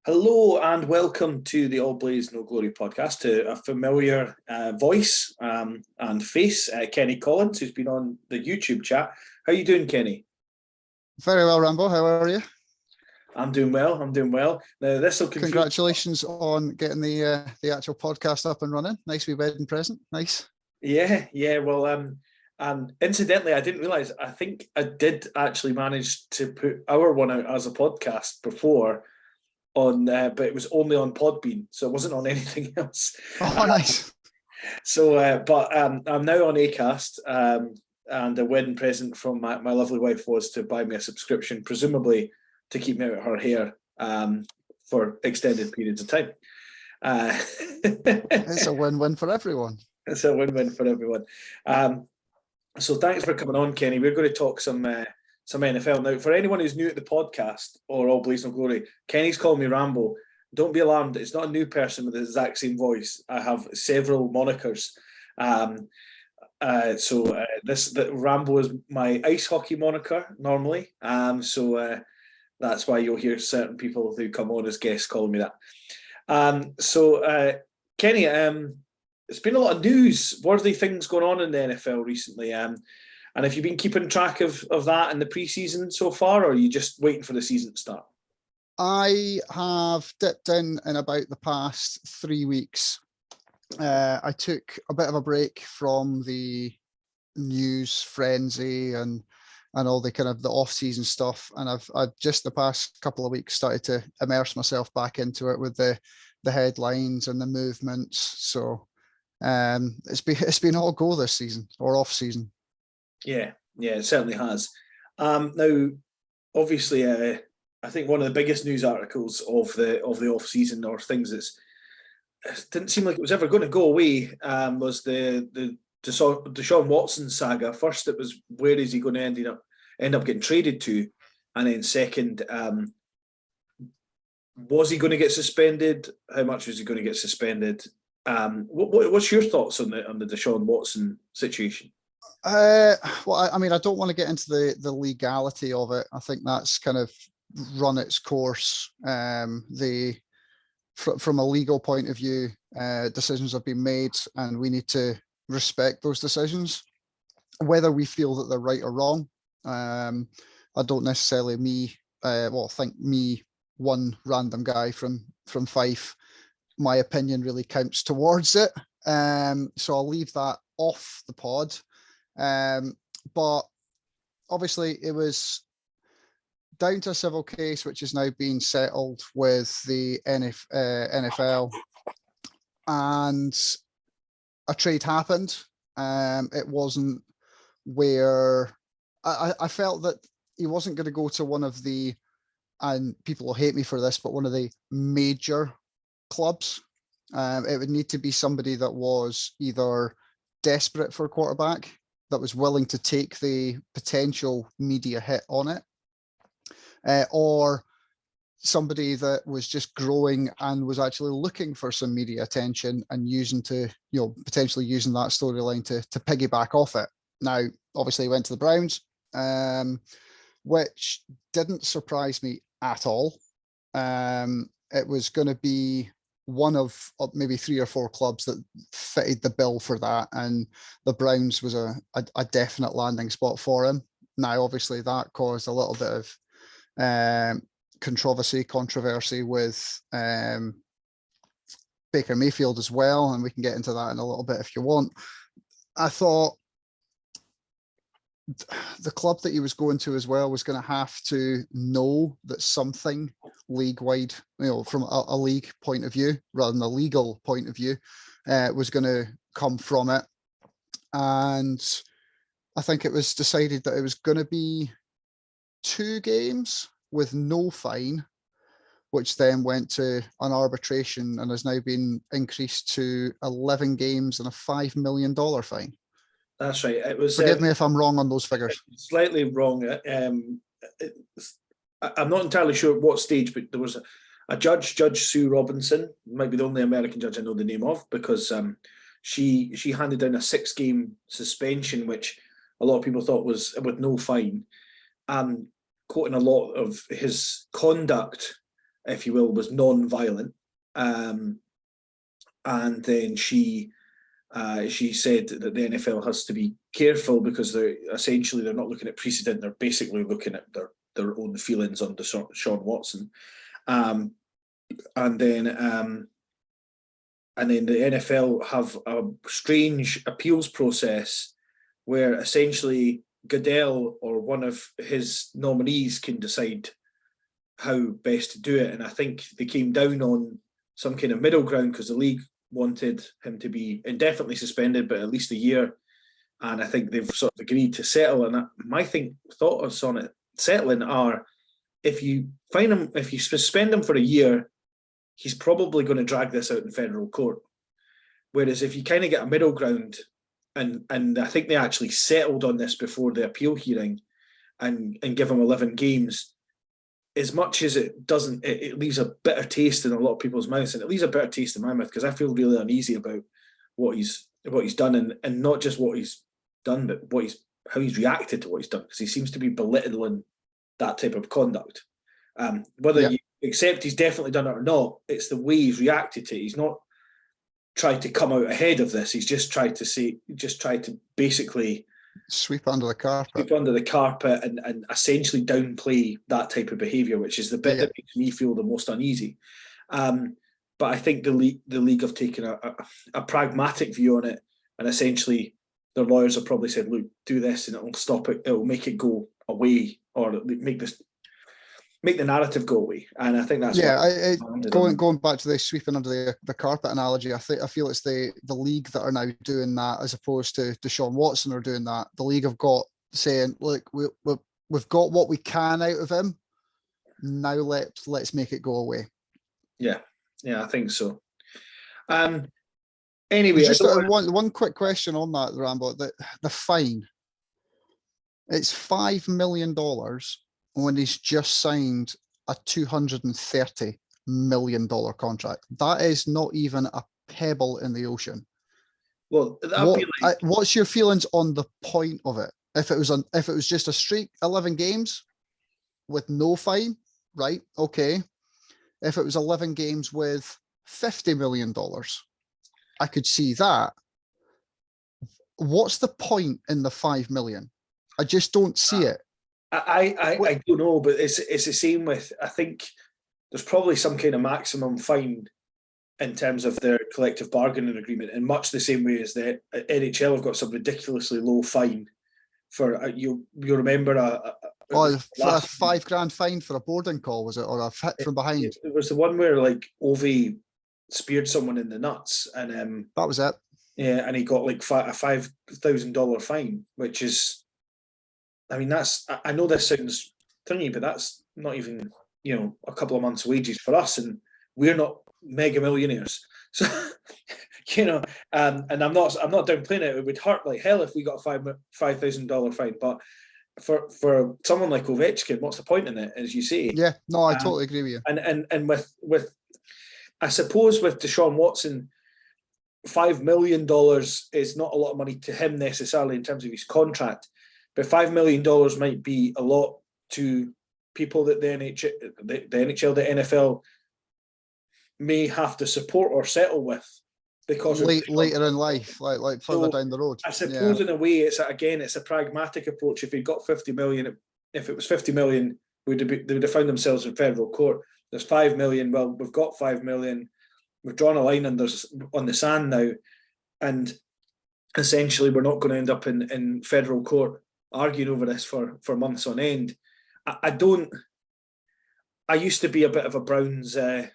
Hello and welcome to the All Blaze No Glory podcast, to a familiar voice and face, Kenney Collins, who's been on the YouTube chat. How are you doing, Kenney? Very well, Rambo. How are you? I'm doing well. Now, this will confuse... Congratulations on getting the actual podcast up and running. Nice wee wedding present. Nice. Yeah. Well, and incidentally, I didn't realise, I think I did actually manage to put our one out as a podcast before on, but it was only on Podbean, so it wasn't on anything else. Oh, nice. But I'm now on Acast, and a wedding present from my lovely wife was to buy me a subscription, presumably to keep me out of her hair for extended periods of time. It's a win-win for everyone. It's a win-win for everyone. So thanks for coming on, Kenney. We're going to talk some NFL. Now, for anyone who's new at the podcast or All Blaze No Glory, Kenney's calling me Rambo. Don't be alarmed. It's not a new person with the exact same voice. I have several monikers. Rambo is my ice hockey moniker normally. That's why you'll hear certain people who come on as guests calling me that. Kenney, it's been a lot of newsworthy things going on in the NFL recently. And have you been keeping track of that in the preseason so far, or are you just waiting for the season to start? I have dipped in about the past 3 weeks. I took a bit of a break from the news frenzy and all the kind of the off-season stuff, and I've just the past couple of weeks started to immerse myself back into it with the headlines and the movements. So it's been all go this season or off season. Yeah, it certainly has. Now, obviously, I think one of the biggest news articles of the off season, or things it didn't seem like it was ever going to go away, was the Deshawn Watson saga. First, it was where is he going to end up getting traded to, and then second, was he going to get suspended? How much was he going to get suspended? What's your thoughts on the Deshawn Watson situation? Well, I mean, I don't want to get into the legality of it. I think that's kind of run its course. From a legal point of view, decisions have been made, and we need to respect those decisions, whether we feel that they're right or wrong. I don't necessarily think me, one random guy from Fife, my opinion really counts towards it. So I'll leave that off the pod. But obviously it was down to a civil case, which is now being settled with the NFL, and a trade happened. It wasn't where I felt that he wasn't going to go to one of the, and people will hate me for this, but one of the major clubs. It would need to be somebody that was either desperate for a quarterback, that was willing to take the potential media hit on it, or somebody that was just growing and was actually looking for some media attention and potentially using that storyline to piggyback off it. Now, obviously, he went to the Browns, which didn't surprise me at all. It was going to be one of maybe 3 or 4 clubs that fitted the bill for that, and the Browns was a definite landing spot for him. Now, obviously, that caused a little bit of controversy with Baker Mayfield as well, and we can get into that in a little bit if you want. I thought the club that he was going to as well was going to have to know that something league-wide, from a league point of view rather than a legal point of view, was going to come from it. And I think it was decided that it was going to be 2 games with no fine, which then went to an arbitration and has now been increased to 11 games and a $5 million fine. That's right. It was. Forgive me if I'm wrong on those figures. Slightly wrong. I'm not entirely sure at what stage, but there was a judge, Judge Sue Robinson, might be the only American judge I know the name of, because she handed down a 6-game suspension, which a lot of people thought was with no fine, and quoting a lot of his conduct if you will, was non-violent. And then she said that the NFL has to be careful because they're not looking at precedent; they're basically looking at their own feelings on Deshawn Watson. And then the NFL have a strange appeals process where essentially Goodell or one of his nominees can decide how best to do it. And I think they came down on some kind of middle ground because the league wanted him to be indefinitely suspended, but at least a year. And I think they've sort of agreed to settle. And my thoughts on it settling are, if you suspend him for a year, he's probably going to drag this out in federal court. Whereas if you kind of get a middle ground, and I think they actually settled on this before the appeal hearing, and give him 11 games, as much as it doesn't, it leaves a bitter taste in a lot of people's mouths, and it leaves a bitter taste in my mouth because I feel really uneasy about what he's done, and not just what he's done, but how he's reacted to what he's done, because he seems to be belittling that type of conduct. Whether you accept he's definitely done it or not, it's the way he's reacted to it. He's not tried to come out ahead of this. He's just tried to basically sweep under the carpet and essentially downplay that type of behaviour, which is the bit that makes me feel the most uneasy. But I think the league have taken a pragmatic view on it, and essentially their lawyers have probably said, look, do this and it'll stop it, it'll make it go away, or make the narrative go away. And I think that's going back to the sweeping under the carpet analogy. I feel it's the league that are now doing that, as opposed to Deshawn Watson are doing that. The league have got saying, look, we've got what we can out of him. Now let's make it go away. Yeah, I think so. Anyway, just one quick question on that, Rambo. The fine. It's $5 million. When he's just signed a $230 million contract. That is not even a pebble in the ocean. Well, what's your feelings on the point of it? If it was just a straight 11 games with no fine, right? Okay. If it was 11 games with $50 million, I could see that. What's the point in the 5 million? I just don't see it. I don't know, but it's the same with, I think there's probably some kind of maximum fine in terms of their collective bargaining agreement, in much the same way as the NHL have got some ridiculously low fine for you remember a $5,000 fine for a boarding call, was it, or a hit from behind? It was the one where like Ovi speared someone in the nuts, and that was it. Yeah, and he got like a $5,000 fine, which is, I mean, I know this sounds thingy, but that's not even, a couple of months' wages for us, and we're not mega millionaires. So, and I'm not downplaying it. It would hurt like hell if we got a $5,000 fine, but for someone like Ovechkin, what's the point in it, as you say? Yeah, no, I totally agree with you. And with I suppose with Deshawn Watson, $5 million is not a lot of money to him necessarily in terms of his contract. But $5 million might be a lot to people that the NHL, the NFL may have to support or settle with because later in life, like further down the road. I suppose in a way, it's a pragmatic approach. If he got 50 million, if it was 50 million, they would have found themselves in federal court. There's 5 million. Well, we've got 5 million. We've drawn a line on the sand now, and essentially we're not going to end up in federal court arguing over this for months on end. I used to be a bit of a Browns fanboy.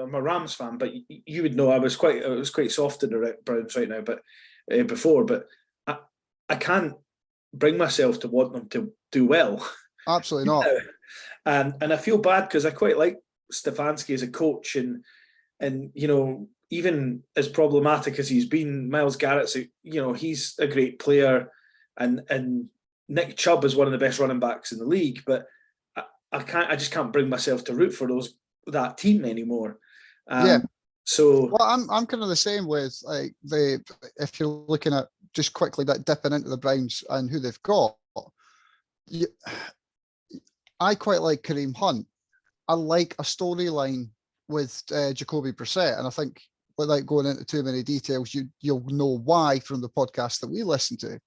I'm a Rams fan, but you would know I was quite soft in the Browns right now. But before, I can't bring myself to want them to do well. Absolutely not. And I feel bad because I quite like Stefanski as a coach, and even as problematic as he's been, Myles Garrett's he's a great player. And Nick Chubb is one of the best running backs in the league, but I just can't bring myself to root for that team anymore. So well, I'm kind of the same with like if you're looking at just quickly that dipping into the Browns and who they've got. I quite like Kareem Hunt. I like a storyline with Jacoby Brissett, and I think without going into too many details, you'll know why from the podcast that we listen to.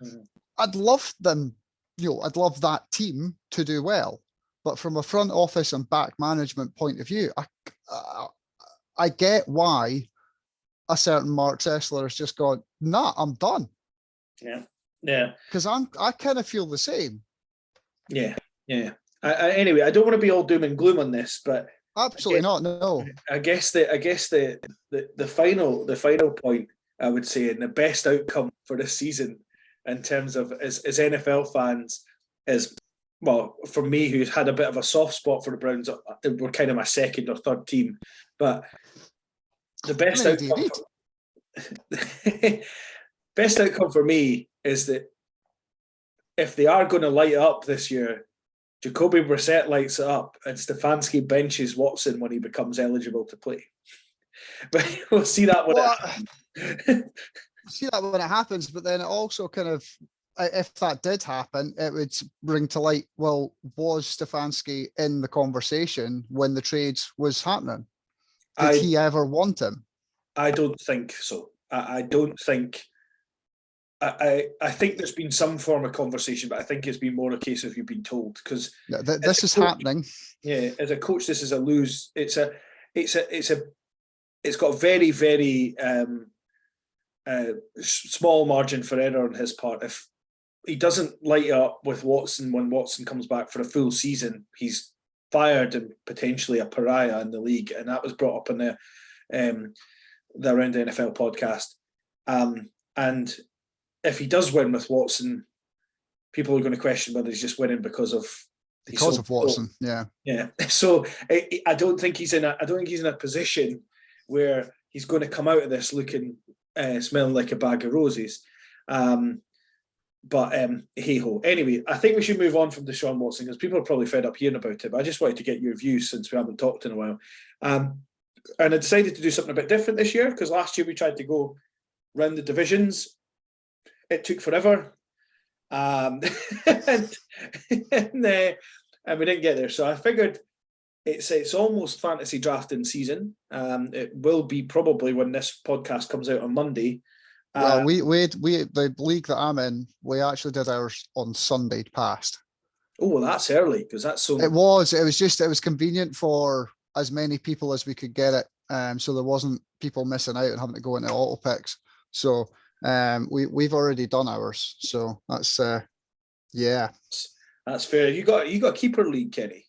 Mm-hmm. I'd love them, I'd love that team to do well, but from a front office and back management point of view, I get why a certain Mark Sessler has just gone, nah, I'm done. Yeah. Because I kind of feel the same. Yeah. Anyway, I don't want to be all doom and gloom on this, but absolutely not. No. I guess the final point I would say, and the best outcome for this season in terms of as NFL fans is, well, for me, who's had a bit of a soft spot for the Browns, we're kind of my second or third team, but the best outcome. Best outcome for me is that if they are going to light it up this year, Jacoby Brissett lights it up and Stefanski benches Watson when he becomes eligible to play. But we'll see that see that when it happens, but then it also kind of, if that did happen, it would bring to light, well, was Stefanski in the conversation when the trade was happening? Did he ever want him? I don't think so. I don't think. I think there's been some form of conversation, but I think it's been more a case of you've been told, because this is happening. Yeah, as a coach, this is a lose. It's got very, very small margin for error on his part. If he doesn't light up with Watson when Watson comes back for a full season, he's fired and potentially a pariah in the league, and that was brought up in the Around the NFL podcast. And if he does win with Watson, people are going to question whether he's just winning because of Watson. Yeah. So I don't think he's in a position where he's going to come out of this looking smelling like a bag of roses. But hey ho. Anyway, I think we should move on from Deshawn Watson because people are probably fed up hearing about it. But I just wanted to get your views since we haven't talked in a while. And I decided to do something a bit different this year because last year we tried to go round the divisions. It took forever. And we didn't get there. So I figured it's almost fantasy drafting season. It will be probably when this podcast comes out on Monday. Well, we the league that I'm in, we actually did ours on Sunday past. Oh, well, that's early because that's so. It was convenient for as many people as we could get it. So there wasn't people missing out and having to go into auto picks. So we've already done ours. So that's that's fair. You got a keeper league, Kenney?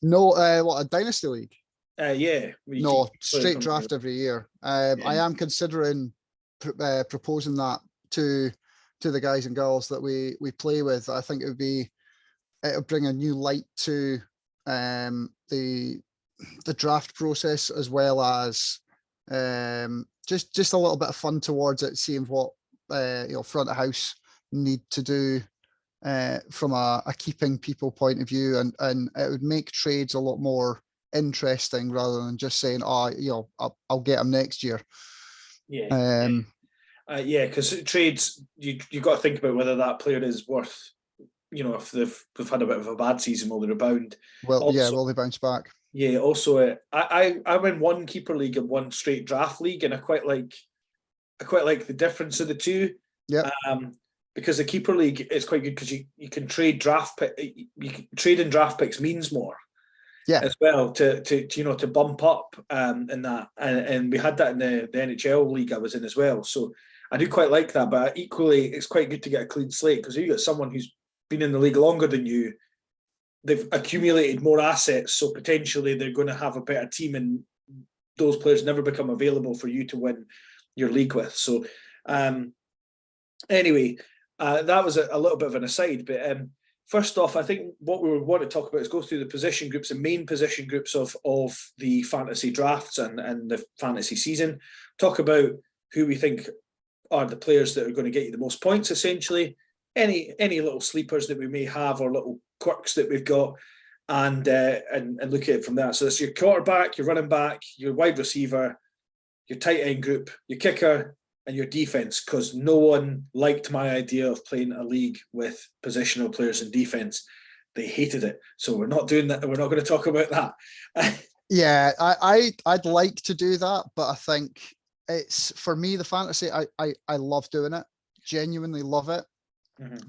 No, what, a dynasty league? Yeah. No, straight draft every year. I am considering proposing that to the guys and girls that we play with. I think it'll bring a new light to the draft process, as well as just a little bit of fun towards it, seeing what front of house need to do from a keeping people point of view, and it would make trades a lot more interesting rather than just saying, I'll get them next year. Because trades, you got to think about whether that player is worth, if they've had a bit of a bad season, will they rebound? Will they bounce back? Yeah. Also, I'm in one keeper league and one straight draft league, and I quite like the difference of the two. Yeah. Because the keeper league is quite good because you can trade trading draft picks means more. Yeah. As well to bump up in that, and we had that in the NHL league I was in as well. So I do quite like that, but equally it's quite good to get a clean slate because you got someone who's been in the league longer than you. They've accumulated more assets, so potentially they're going to have a better team, and those players never become available for you to win your league with. So anyway, that was a little bit of an aside, but first off, I think what we want to talk about is go through the position groups, the main position groups of the fantasy drafts and the fantasy season. Talk about who we think are the players that are going to get you the most points, essentially. Any little sleepers that we may have or little quirks that we've got, and look at it from that. So it's your quarterback, your running back, your wide receiver, your tight end group, your kicker, and your defense, because no one liked my idea of playing a league with positional players in defense. they hated it. So we're not doing that. We're not going to talk about that. Yeah, I'd like to do that, but I think it's, for me, the fantasy, I love doing it, genuinely love it.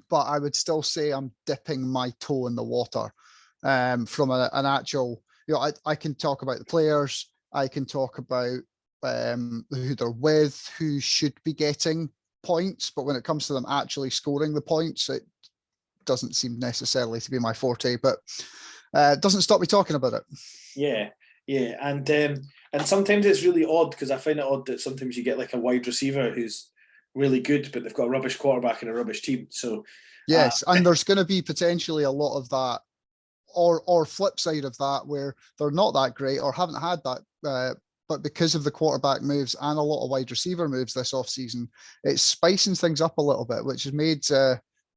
But I would still say I'm dipping my toe in the water from an actual, I can talk about the players, I can talk about who they're with, who should be getting points, but when it comes to them actually scoring the points, it doesn't seem necessarily to be my forte, but it doesn't stop me talking about it. Yeah, and sometimes it's really odd, because I find it odd that sometimes you get like a wide receiver who's really good, but they've got a rubbish quarterback and a rubbish team. So yes, and there's going to be potentially a lot of that, or flip side of that, where they're not that great or haven't had that, but because of the quarterback moves and a lot of wide receiver moves this offseason, it's spicing things up a little bit, which has made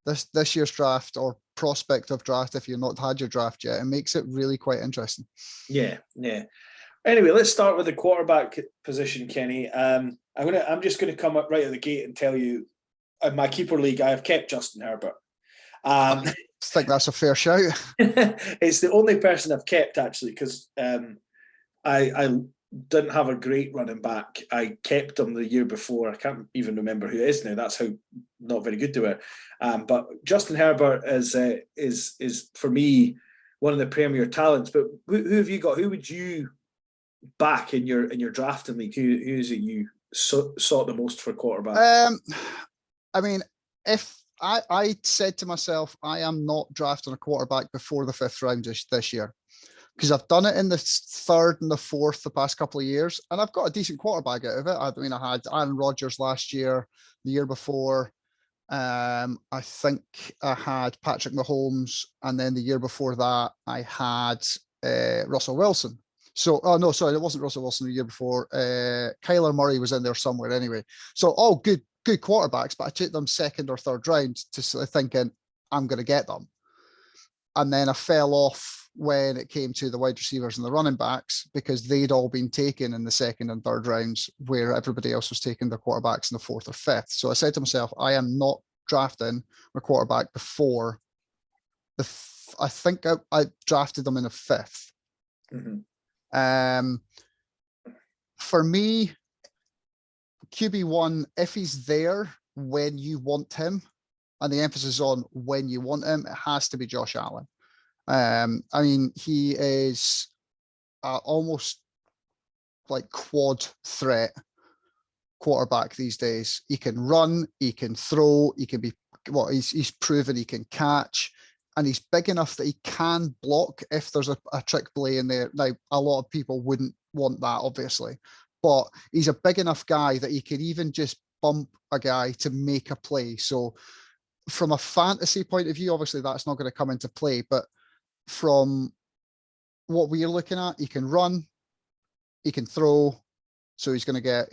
this year's draft, or prospect of draft, if you've not had your draft yet, it makes it really quite interesting. Yeah. Anyway, let's start with the quarterback position, Kenny. I'm just going to come up right at the gate and tell you, in my keeper league, I have kept Justin Herbert. I think that's a fair shout. It's the only person I've kept, actually, because I didn't have a great running back. I kept him the year before. I can't even remember who it is now. That's how not very good they were. But Justin Herbert is for me one of the premier talents. But who have you got? Who would you back in your drafting league? Who is it you sought the most for quarterback? I mean, if I said to myself, I am not drafting a quarterback before the 5th round this year, because I've done it in the 3rd and the 4th the past couple of years, and I've got a decent quarterback out of it. I mean, I had Aaron Rodgers last year, the year before. I think I had Patrick Mahomes, and then the year before that, I had Russell Wilson. So, oh no, sorry, it wasn't Russell Wilson the year before. Kyler Murray was in there somewhere anyway. So, all good quarterbacks, but I took them 2nd or 3rd round to thinking I'm going to get them. And then I fell off when it came to the wide receivers and the running backs, because they'd all been taken in the 2nd and 3rd rounds, where everybody else was taking their quarterbacks in the 4th or 5th. So I said to myself, I am not drafting a quarterback before I think I drafted them in the 5th. For me, QB1, if he's there when you want him, and the emphasis on when you want him, it has to be Josh Allen. I mean, he is almost like quad threat quarterback these days. He can run, he can throw, he can be, he's proven he can catch, and he's big enough that he can block if there's a trick play in there. Now, a lot of people wouldn't want that, obviously, but he's a big enough guy that he could even just bump a guy to make a play. So from a fantasy point of view, obviously that's not going to come into play, but from what we're looking at, he can run, he can throw, so he's going to get,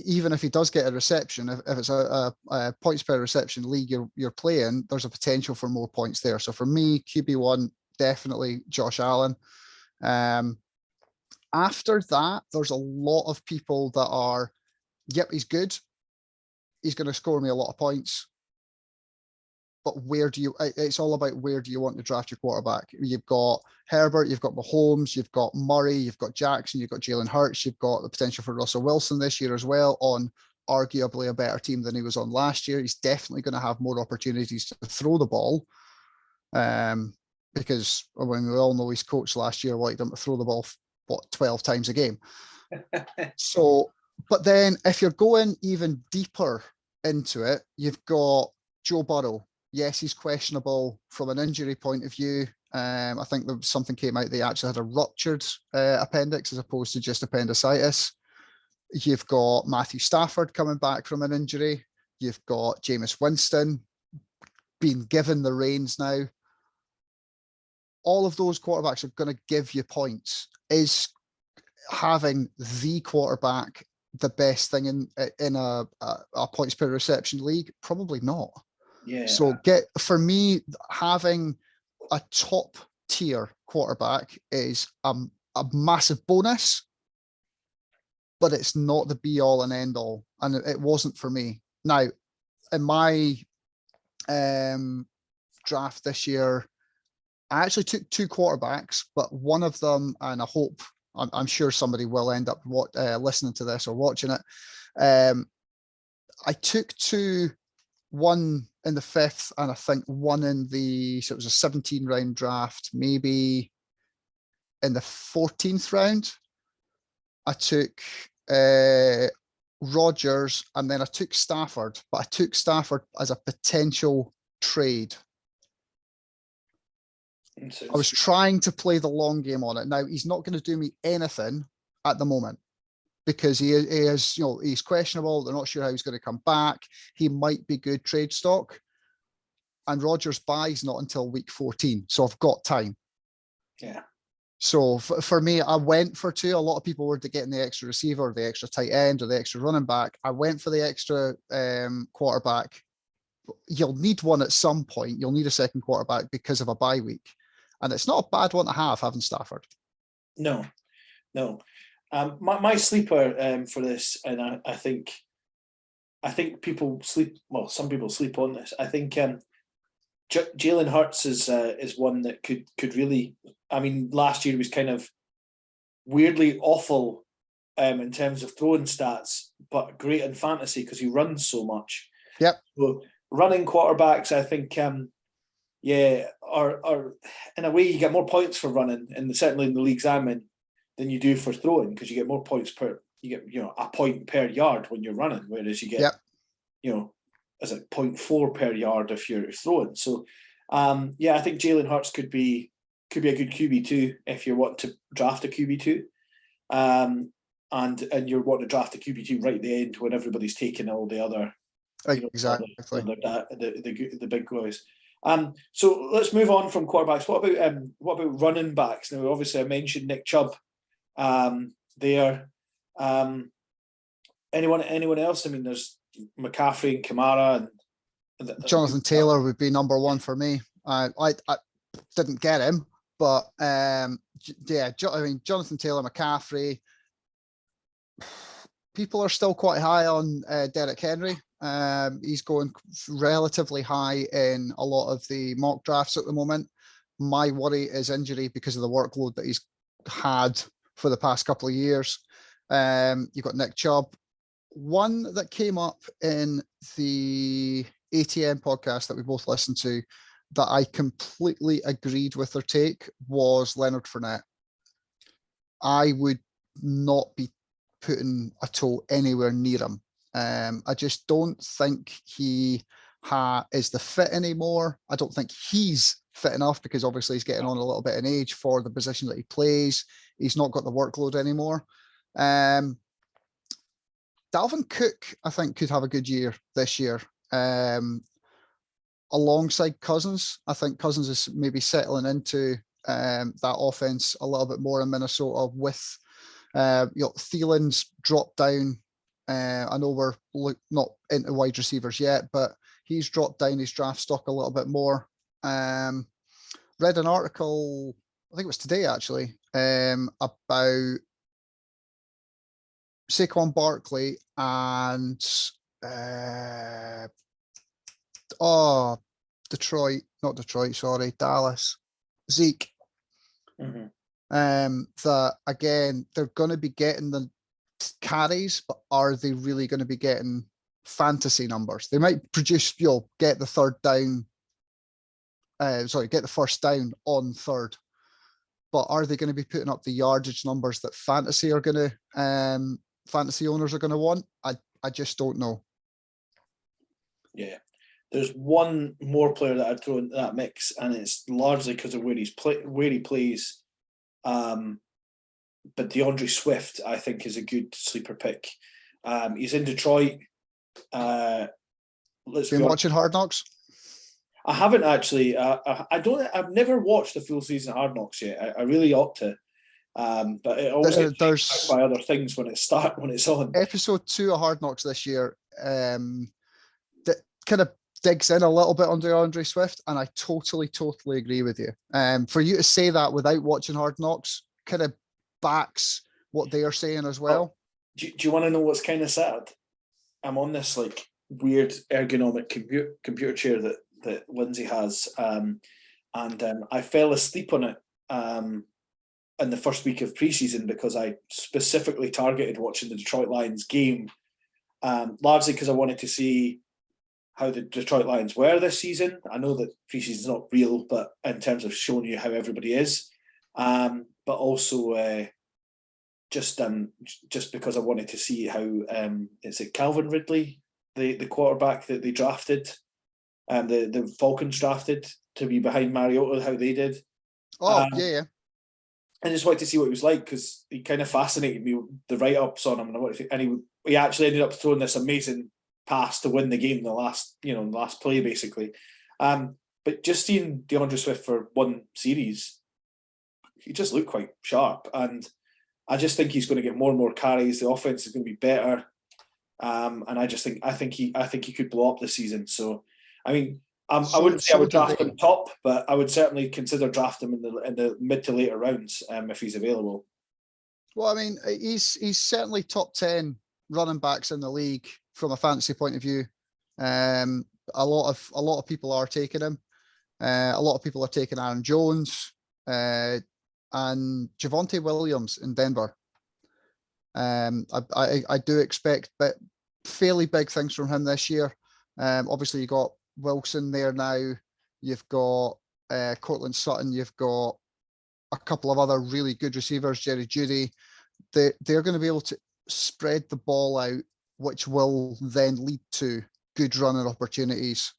even if he does get a reception, if it's a points per reception league you're playing, there's a potential for more points there. So for me, QB1, definitely Josh Allen. After that, there's a lot of people that are, yep, he's good, he's going to score me a lot of points, but it's all about where do you want to draft your quarterback. You've got Herbert, you've got Mahomes, you've got Murray, you've got Jackson, you've got Jalen Hurts, you've got the potential for Russell Wilson this year as well, on arguably a better team than he was on last year. He's definitely going to have more opportunities to throw the ball, because when we all know his coach last year liked him to throw the ball, 12 times a game. So, but then if you're going even deeper into it, you've got Joe Burrow. Yes, he's questionable from an injury point of view. I think something came out, they actually had a ruptured appendix as opposed to just appendicitis. You've got Matthew Stafford coming back from an injury. You've got Jameis Winston being given the reins now. All of those quarterbacks are going to give you points. Is having the quarterback the best thing in a points per reception league? Probably not. Yeah. So for me, having a top tier quarterback is a massive bonus, but it's not the be all and end all. And it wasn't for me. Now, in my draft this year, I actually took two quarterbacks, but one of them, and I'm sure somebody will end up listening to this or watching it. I took one in the 5th, and I think one so it was a 17-round draft, maybe in the 14th round. I took Rodgers, and then I took Stafford, but I took Stafford as a potential trade. I was trying to play the long game on it. Now, he's not going to do me anything at the moment because he is, he's questionable. They're not sure how he's going to come back. He might be good trade stock. And Rodgers buys not until week 14. So I've got time. Yeah. So for me, I went for two. A lot of people were getting the extra receiver or the extra tight end or the extra running back. I went for the extra quarterback. You'll need one at some point. You'll need a second quarterback because of a bye week. And it's not a bad one to have, having Stafford. No. My sleeper for this, and I think people sleep. Well, some people sleep on this. I think Jalen Hurts is one that could really. I mean, last year was kind of weirdly awful in terms of throwing stats, but great in fantasy because he runs so much. Yep. So running quarterbacks, I think. Are in a way you get more points for running, and certainly in the leagues I'm in, than you do for throwing because you get more points you get a point per yard when you're running, whereas you get as a 0.4 per yard if you're throwing. So I think Jalen Hurts could be a good QB2 if you're wanting to draft a QB2, and you're wanting to draft a QB2 right at the end when everybody's taking all the other exactly the big guys. So let's move on from quarterbacks. What about running backs? Now, obviously, I mentioned Nick Chubb. There. Anyone else? I mean, there's McCaffrey and Kamara and Jonathan Taylor would be number one for me. I didn't get him, but I mean, Jonathan Taylor, McCaffrey. People are still quite high on Derrick Henry. He's going relatively high in a lot of the mock drafts at the moment. My worry is injury because of the workload that he's had for the past couple of years. You've got Nick Chubb. One that came up in the ATM podcast that we both listened to that I completely agreed with their take was Leonard Fournette. I would not be putting a toe anywhere near him. I just don't think he is the fit anymore. I don't think he's fit enough because obviously he's getting on a little bit in age for the position that he plays. He's not got the workload anymore. Dalvin Cook, I think, could have a good year this year. Alongside Cousins, I think Cousins is maybe settling into that offense a little bit more in Minnesota with Thielen's dropped down. I know we're not into wide receivers yet, but he's dropped down his draft stock a little bit more. Read an article, I think it was today actually, about Saquon Barkley and Dallas, Zeke. Mm-hmm. That again, they're going to be getting the carries, but are they really going to be getting fantasy numbers? They might produce, get the third down. Get the first down on third, but are they going to be putting up the yardage numbers that fantasy owners are going to want? I just don't know. Yeah, there's one more player that I'd throw into that mix, and it's largely because of where he plays. But DeAndre Swift, I think, is a good sleeper pick. He's in Detroit. Been watching Hard Knocks? I haven't actually. I've never watched the full season of Hard Knocks yet. I really ought to. But it always gets distracted by other things when it's on. Episode 2 of Hard Knocks this year that kind of digs in a little bit on DeAndre Swift, and I totally agree with you. For you to say that without watching Hard Knocks kind of backs what they are saying as well. Do you want to know what's kind of sad? I'm on this weird ergonomic computer chair that Lindsay has, and and I fell asleep on it in the first week of preseason because I specifically targeted watching the Detroit Lions game, largely because I wanted to see how the Detroit Lions were this season. I know that preseason is not real, but in terms of showing you how everybody is, but also just because I wanted to see how is it Calvin Ridley, the quarterback that they drafted, the Falcons drafted to be behind Mariota, how they did. Yeah. I just wanted to see what he was like because he kind of fascinated me with the write-ups on him, and he actually ended up throwing this amazing pass to win the game in the last play, basically. But just seeing DeAndre Swift for one series, he just looked quite sharp, and I just think he's going to get more and more carries. The offense is going to be better, and I think he could blow up this season. So, I mean, I wouldn't say I would draft him top, but I would certainly consider drafting him in the mid to later rounds if he's available. Well, I mean, he's certainly top 10 running backs in the league from a fantasy point of view. A lot of people are taking him. A lot of people are taking Aaron Jones and Javonte Williams in Denver. I do expect fairly big things from him this year. Obviously, you got Wilson there now. You've got Cortland Sutton. You've got a couple of other really good receivers, Jerry Jeudy. They're going to be able to spread the ball out, which will then lead to good running opportunities.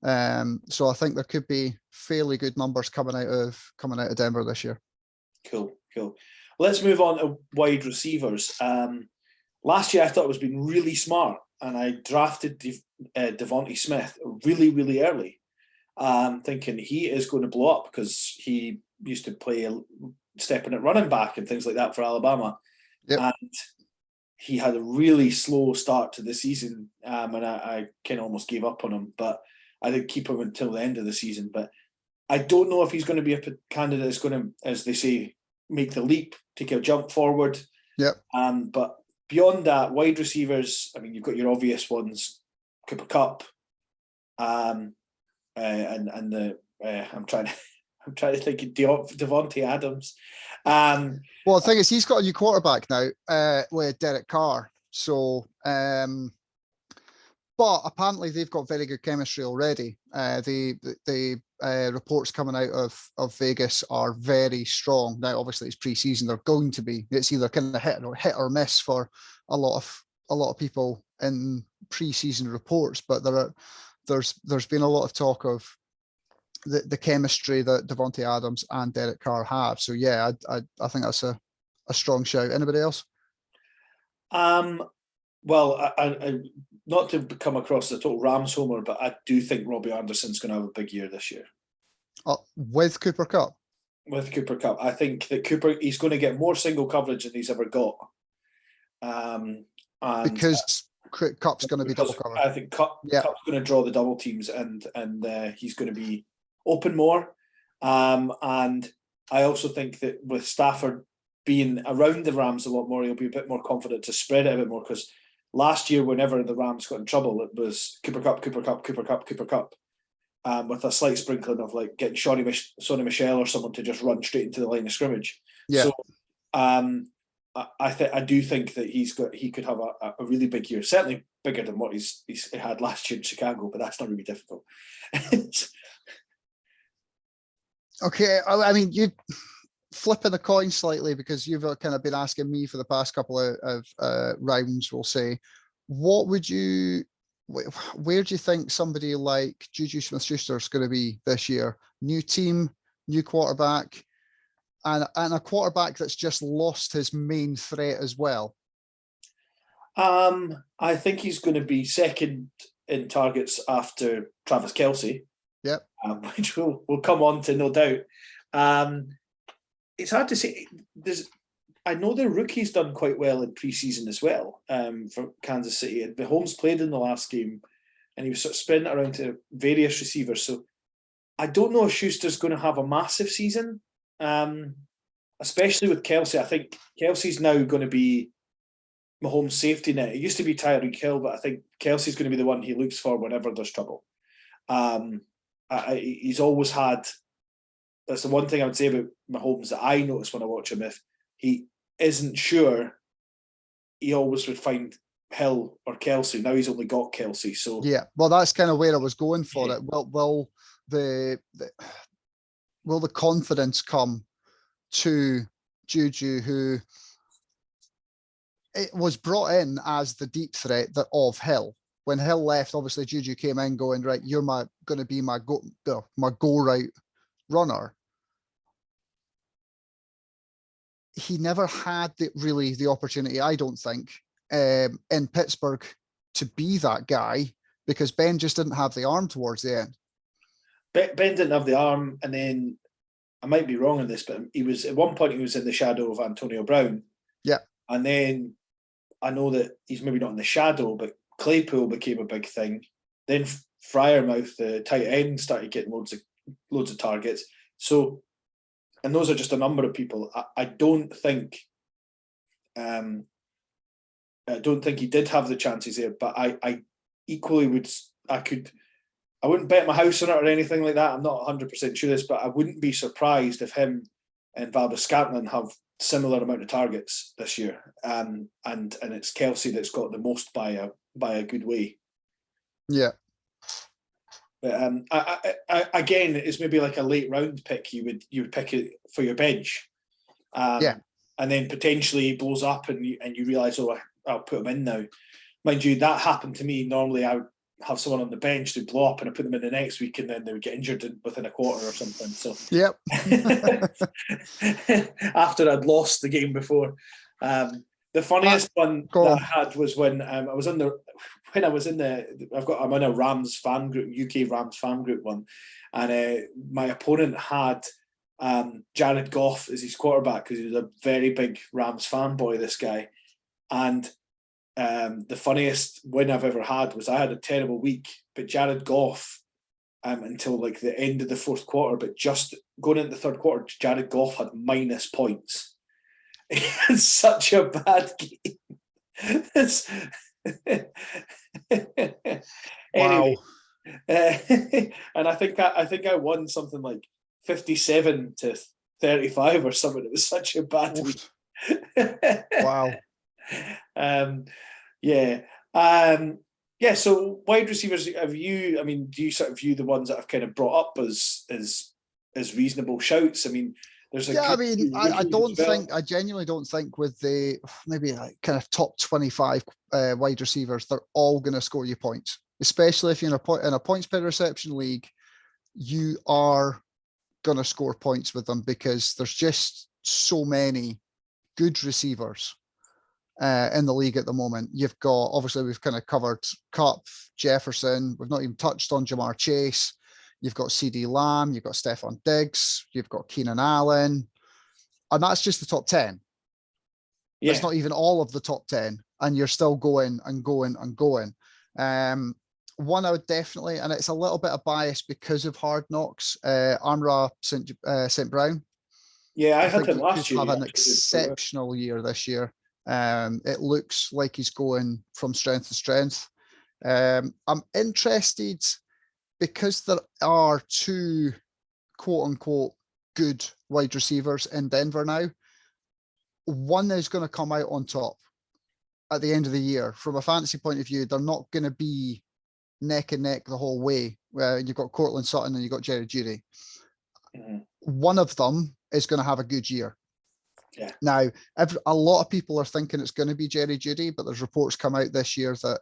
So I think there could be fairly good numbers coming out of Denver this year. Cool. Let's move on to wide receivers. Last year I thought it was being really smart, and I drafted Devontae Smith really, really early, thinking he is going to blow up because he used to play stepping at running back and things like that for Alabama. Yep. And he had a really slow start to the season, and I kind of almost gave up on him, but I did keep him until the end of the season. But I don't know if he's going to be a candidate that's going to, as they say, make the leap, take a jump forward. Yep. But beyond that, wide receivers, I mean, you've got your obvious ones, Cooper Kupp, and I'm trying to think of Devontae Adams. Well, the thing is, he's got a new quarterback now with Derek Carr. So, but apparently they've got very good chemistry already. The reports coming out of Vegas are very strong. Now, obviously, it's preseason. They're going to be. It's either kind of hit or miss for a lot of people in preseason reports. But there's been a lot of talk of the chemistry that Devontae Adams and Derek Carr have. So yeah, I think that's a strong shout. Anybody else? Well, I not to come across the total Rams homer, but I do think Robbie Anderson's going to have a big year this year. With Cooper Kupp? With Cooper Kupp. I think that he's going to get more single coverage than he's ever got. Because Kupp's going to be double covered. I think Kupp's going to draw the double teams, and he's going to be open more. And I also think that with Stafford being around the Rams a lot more, he'll be a bit more confident to spread it a bit more, because last year, whenever the Rams got in trouble, it was Cooper Kupp, with a slight sprinkling of like getting Sonny Michel or someone to just run straight into the line of scrimmage. Yeah. So I do think that he could have a really big year, certainly bigger than what he had last year in Chicago, but that's not really difficult. Okay, I mean, you flipping the coin slightly, because you've kind of been asking me for the past couple of rounds, we'll say. Where do you think somebody like Juju Smith-Schuster is going to be this year? New team, new quarterback, and a quarterback that's just lost his main threat as well. I think he's going to be second in targets after Travis Kelce. Yep. Which we'll come on to, no doubt. It's hard to say. I know their rookie's done quite well in preseason as well, for Kansas City. Mahomes played in the last game, and he was sort of spreading it around to various receivers. So I don't know if Schuster's going to have a massive season, especially with Kelce. I think Kelce's now going to be Mahomes' safety net. It used to be Tyreek Hill, but I think Kelce's going to be the one he looks for whenever there's trouble. He's always had that's the one thing I would say about Mahomes that I notice when I watch him. If he isn't sure, he always would find Hill or Kelsey. Now he's only got Kelsey, so Yeah, well, that's kind of where I was going for Yeah. it. Will the confidence come to Juju, who it was brought in as the deep threat of Hill? When Hill left, obviously Juju came in going, right, you're going to be my go route runner. He never had the opportunity, I don't think, in Pittsburgh to be that guy, because Ben just didn't have the arm towards the end. Ben didn't have the arm, and then I might be wrong on this, but he was at one point he was in the shadow of Antonio Brown. Yeah. And then I know that he's maybe not in the shadow, but Claypool became a big thing. Then Freiermuth, the tight end, started getting loads of targets. So, and those are just a number of people. I don't think he did have the chances there, but I equally I wouldn't bet my house on it or anything like that. I'm not 100% sure this, but I wouldn't be surprised if him and Valdes-Scantling have similar amount of targets this year. And it's Kelsey that's got the most by a good way. Yeah. But again, it's maybe like a late round pick. You would pick it for your bench. Yeah. And then potentially he blows up and you realise, oh, I'll put him in now. Mind you, that happened to me. Normally I would have someone on the bench to blow up and I put them in the next week, and then they would get injured within a quarter or something. So Yep. After I'd lost the game before. The funniest one that I had was when I'm in a Rams fan group, UK Rams fan group one, and my opponent had Jared Goff as his quarterback because he was a very big Rams fanboy, this guy. And the funniest win I've ever had was I had a terrible week, but Jared Goff, until like the end of the fourth quarter, but just going into the third quarter, Jared Goff had minus points. It's such a bad game. Anyway, and I think I won something like 57-35 or something. It was such a bad week. Wow. So wide receivers, do you sort of view the ones that I've kind of brought up as reasonable shouts? I mean, there's I genuinely don't think with the maybe like kind of top 25 wide receivers, they're all going to score you points, especially if you're in a points per reception league. You are going to score points with them because there's just so many good receivers in the league at the moment. You've got, obviously we've kind of covered Kupp, Jefferson. We've not even touched on Jamar Chase. You've got CeeDee Lamb, you've got Stephon Diggs, you've got Keenan Allen, and that's just the top 10. Yeah. It's not even all of the top 10, and you're still going and going and going. One I would definitely, and it's a little bit of bias because of Hard Knocks, Amon-Ra St. Brown. Yeah, I had him last year. Have an exceptional year this year. It looks like he's going from strength to strength. I'm interested because there are two quote unquote good wide receivers in Denver now. One is going to come out on top at the end of the year. From a fantasy point of view, they're not going to be neck and neck the whole way. You've got Cortland Sutton and you've got Jerry Jeudy. Mm-hmm. One of them is going to have a good year. Yeah. Now, a lot of people are thinking it's going to be Jerry Jeudy, but there's reports come out this year that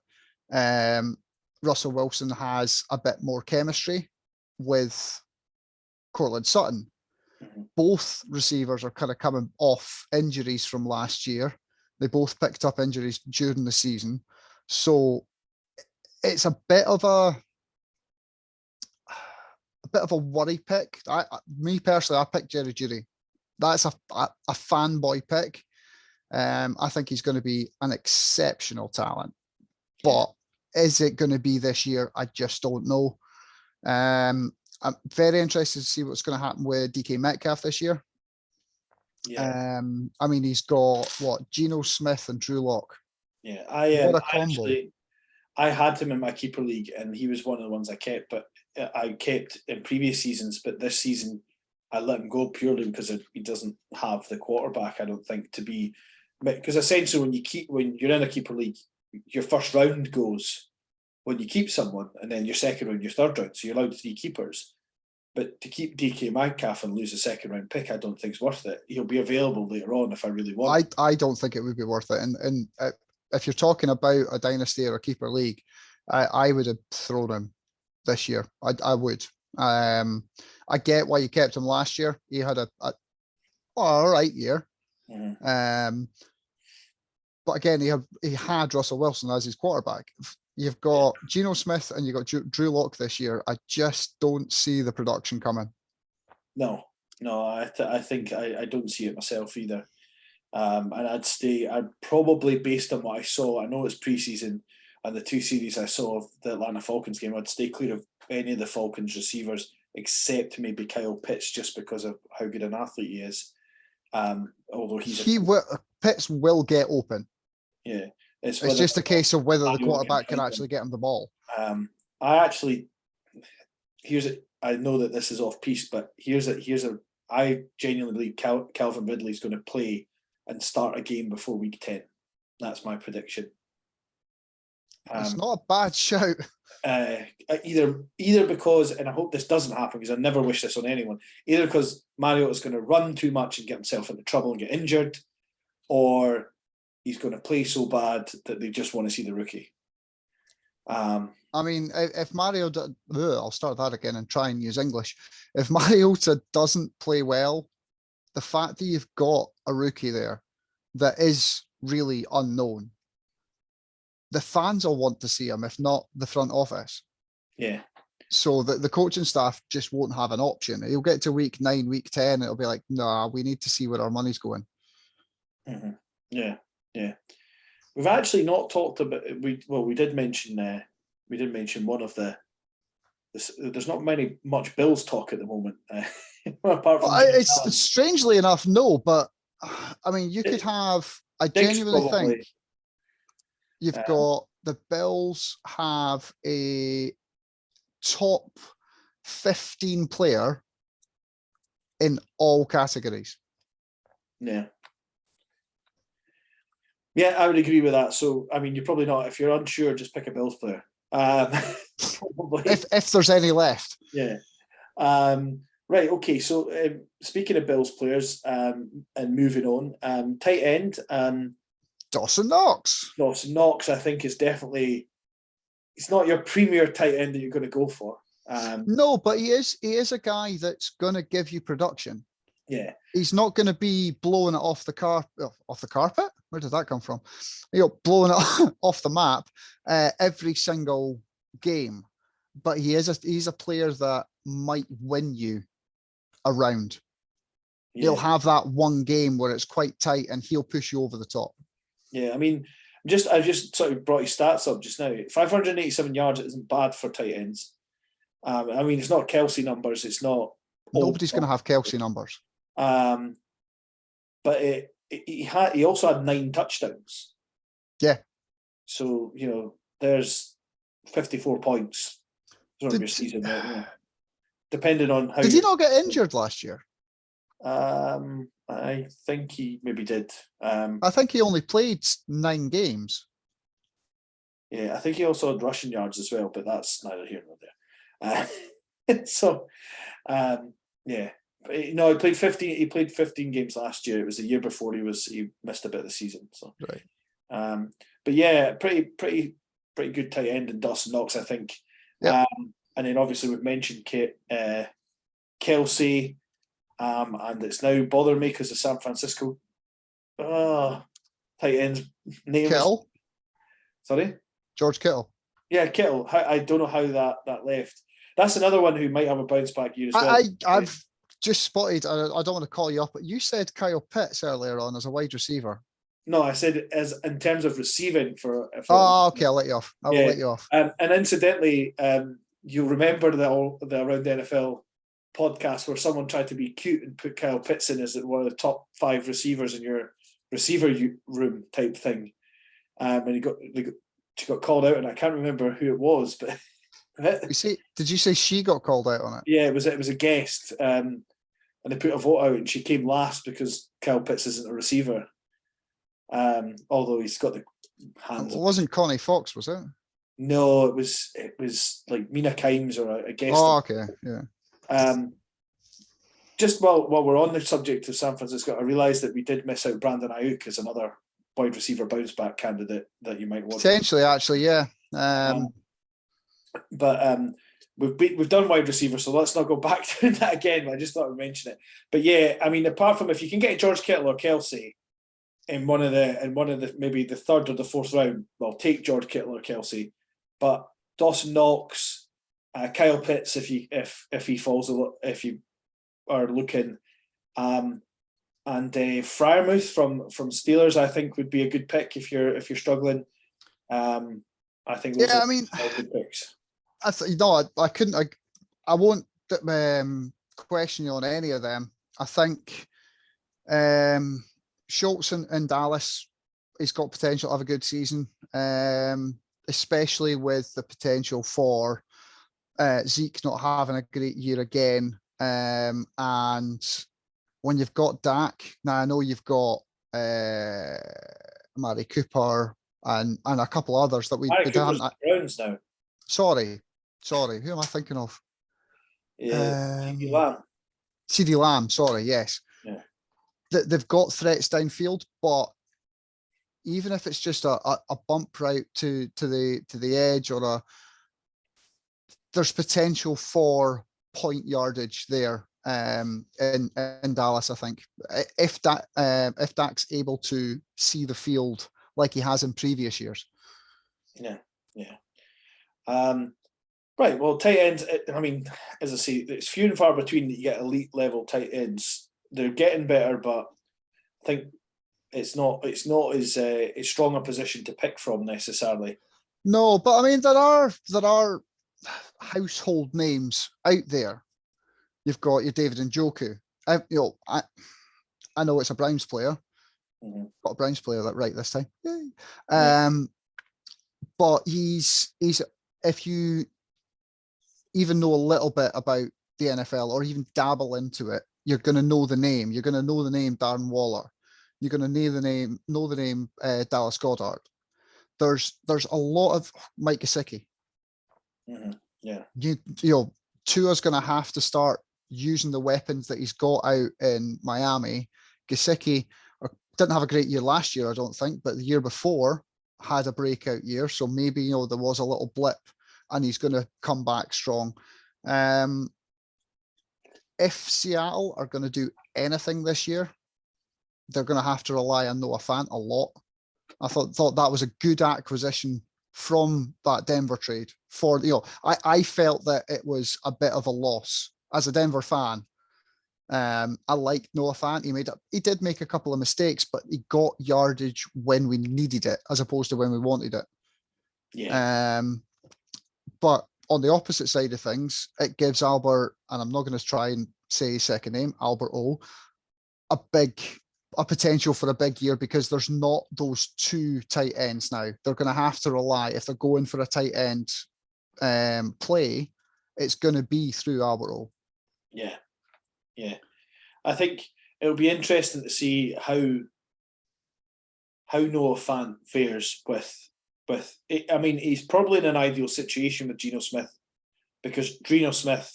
Russell Wilson has a bit more chemistry with Cortland Sutton. Mm-hmm. Both receivers are kind of coming off injuries from last year. They both picked up injuries during the season. So it's a bit of a worry pick. Me personally, I picked Jerry Jeudy. That's a fanboy pick. I think he's going to be an exceptional talent, but is it going to be this year? I just don't know. I'm very interested to see what's going to happen with DK Metcalf this year. Yeah. He's got Geno Smith and Drew Lock. Yeah, I had him in my keeper league, and he was one of the ones I kept. But I kept in previous seasons. But this season, I let him go purely because he doesn't have the quarterback. I don't think to be, because essentially when you're in a keeper league, your first round goes when you keep someone, and then your second round, your third round. So you're allowed 3 keepers. But to keep DK Metcalf and lose a second round pick, I don't think it's worth it. He'll be available later on if I really want. I don't think it would be worth it. And if you're talking about a dynasty or a keeper league, I would have thrown him this year. I would. I get why you kept him last year. He had a all right year. Mm-hmm. But again, he had Russell Wilson as his quarterback. You've got Geno Smith and you've got Drew Lock this year. I just don't see the production coming. No, I think I don't see it myself either. And I'd probably, based on what I saw, I know it's preseason and the 2 series I saw of the Atlanta Falcons game, I'd stay clear of any of the Falcons receivers except maybe Kyle Pitts, just because of how good an athlete he is. Although Pitts will get open. Yeah. It's just a case of whether the quarterback can actually get him the ball. I know that this is off piece, but I genuinely believe Calvin Ridley is going to play and start a game before week 10. That's my prediction. It's not a bad shout. Either because, and I hope this doesn't happen because I never wish this on anyone, either because Mariota is going to run too much and get himself into trouble and get injured, or he's going to play so bad that they just want to see the rookie. I mean, if Mariota, I'll start that again and try and use English. If Mariota doesn't play well, the fact that you've got a rookie there that is really unknown, the fans will want to see him, if not the front office. Yeah. So the coaching staff just won't have an option. He'll get to week 9, week 10, it'll be like, nah, we need to see where our money's going. Mm-hmm. Yeah. We've actually not talked about. We did mention one of the. There's not much Bills talk at the moment. Apart from it's strangely enough, no. But I mean, you could have. I genuinely think you've got the Bills have a top 15 player in all categories. Yeah. Yeah, I would agree with that. So, I mean, you're probably not. If you're unsure, just pick a Bills player. Probably. If there's any left. Yeah. Right. Okay. So, speaking of Bills players, and moving on, tight end. Dawson Knox. Dawson Knox, I think, is definitely. It's not your premier tight end that you're going to go for. No, but he is a guy that's going to give you production. Yeah. He's not going to be blowing it off the carpet. Where did that come from? Blowing it off the map every single game. But he's a player that might win you a round. Yeah. He'll have that one game where it's quite tight and he'll push you over the top. Yeah, I mean, I just sort of brought his stats up just now. 587 yards isn't bad for tight ends. I mean, it's not Kelsey numbers. It's not. Nobody's going to have Kelsey numbers. But he also had 9 touchdowns. Yeah. So, there's 54 points from your season. Depending on how. Did he not get injured last year? I think he maybe did. I think he only played 9 games. Yeah, I think he also had rushing yards as well, but that's neither here nor there. Yeah. No, he played 15. He played 15 games last year. It was the year before he missed a bit of the season. So, right. But yeah, pretty good tight end in Dawson Knox, I think. Yep. And then obviously we've mentioned Kelsey, and it's now bothering me because of San Francisco. Tight ends name. Kittle. Sorry, George Kittle. Yeah, Kittle. I don't know how that left. That's another one who might have a bounce back year as well. I've just spotted. I don't want to call you up, but you said Kyle Pitts earlier on as a wide receiver. No, I said as in terms of receiving for okay, I'll let you off. I will let you off. And incidentally, you'll remember the Around the NFL podcast where someone tried to be cute and put Kyle Pitts in as one of the top 5 receivers in your receiver room type thing, and she got called out, and I can't remember who it was, but did you say she got called out on it? Yeah, it was a guest. and they put a vote out, and she came last because Kyle Pitts isn't a receiver. Although he's got the hands. It wasn't Connie Fox, was it? No, it was like Mina Kimes or a guest. Oh, okay, yeah. Just while we're on the subject of San Francisco, I realised that we did miss out Brandon Ayuk as another wide receiver bounce back candidate that you might want. Potentially, actually, yeah. But we've done wide receiver, so let's not go back to that again. I just thought I'd mention it. But yeah, I mean, apart from if you can get George Kittle or Kelsey in one of the maybe the third or the fourth round, well, take George Kittle or Kelsey. But Dawson Knox, Kyle Pitts, if he falls, if you are looking, and Freiermuth from Steelers, I think would be a good pick if you're struggling. I think those are all good picks. I couldn't. I won't question you on any of them. I think Schultz in Dallas, he's got potential to have a good season, especially with the potential for Zeke not having a great year again. And when you've got Dak, now I know you've got Mari Cooper and a couple others that we haven't. Browns now. Sorry, who am I thinking of? Yeah, CeeDee Lamb. CeeDee Lamb, sorry, yes. Yeah. They've got threats downfield, but even if it's just a bump route to the edge or there's potential for point yardage there in Dallas, I think. If Dak's able to see the field like he has in previous years. Yeah. Right. Well, tight ends. I mean, as I say, it's few and far between that you get elite level tight ends. They're getting better, but I think it's not as strong a position to pick from necessarily. No, but I mean there are household names out there. You've got your David Njoku. I know it's a Browns player. Mm-hmm. Got a Browns player that right this time. Yeah. But he's if you even know a little bit about the NFL or even dabble into it, you're going to know the name. You're going to know the name Darren Waller. You're going to know the name Dallas Goedert. There's a lot of Mike Gesicki. Mm-hmm. Yeah. You know, Tua's going to have to start using the weapons that he's got out in Miami. Gesicki didn't have a great year last year, I don't think, but the year before had a breakout year. So maybe, there was a little blip and he's going to come back strong. If Seattle are going to do anything this year, they're going to have to rely on Noah Fant a lot. I thought that was a good acquisition from that Denver trade for, I felt that it was a bit of a loss as a Denver fan. I like Noah Fant. He did make a couple of mistakes, but he got yardage when we needed it as opposed to when we wanted it. Yeah. But on the opposite side of things, it gives Albert, and I'm not going to try and say his second name, Albert O, a potential for a big year because there's not those two tight ends now. They're going to have to rely, if they're going for a tight end play, it's going to be through Albert O. Yeah. I think it'll be interesting to see how Noah Fant fares with. I mean, he's probably in an ideal situation with Geno Smith because Geno Smith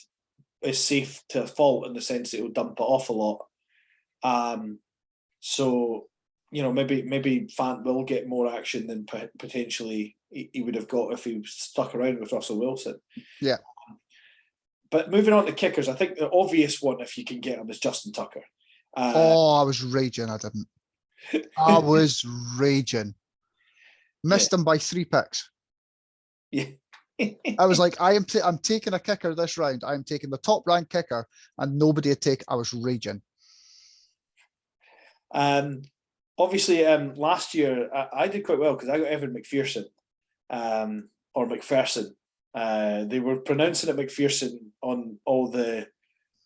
is safe to a fault in the sense that he'll dump it off a lot. So, maybe Fant will get more action than potentially he would have got if he stuck around with Russell Wilson. Yeah. But moving on to kickers, I think the obvious one, if you can get him, is Justin Tucker. I was raging. I didn't. I was raging. Missed him by 3 picks. Yeah. I was like, I'm taking a kicker this round. I'm taking the top ranked kicker, and nobody would take. I was raging. Obviously, last year I did quite well because I got Evan McPherson, or McPherson. They were pronouncing it McPherson on all the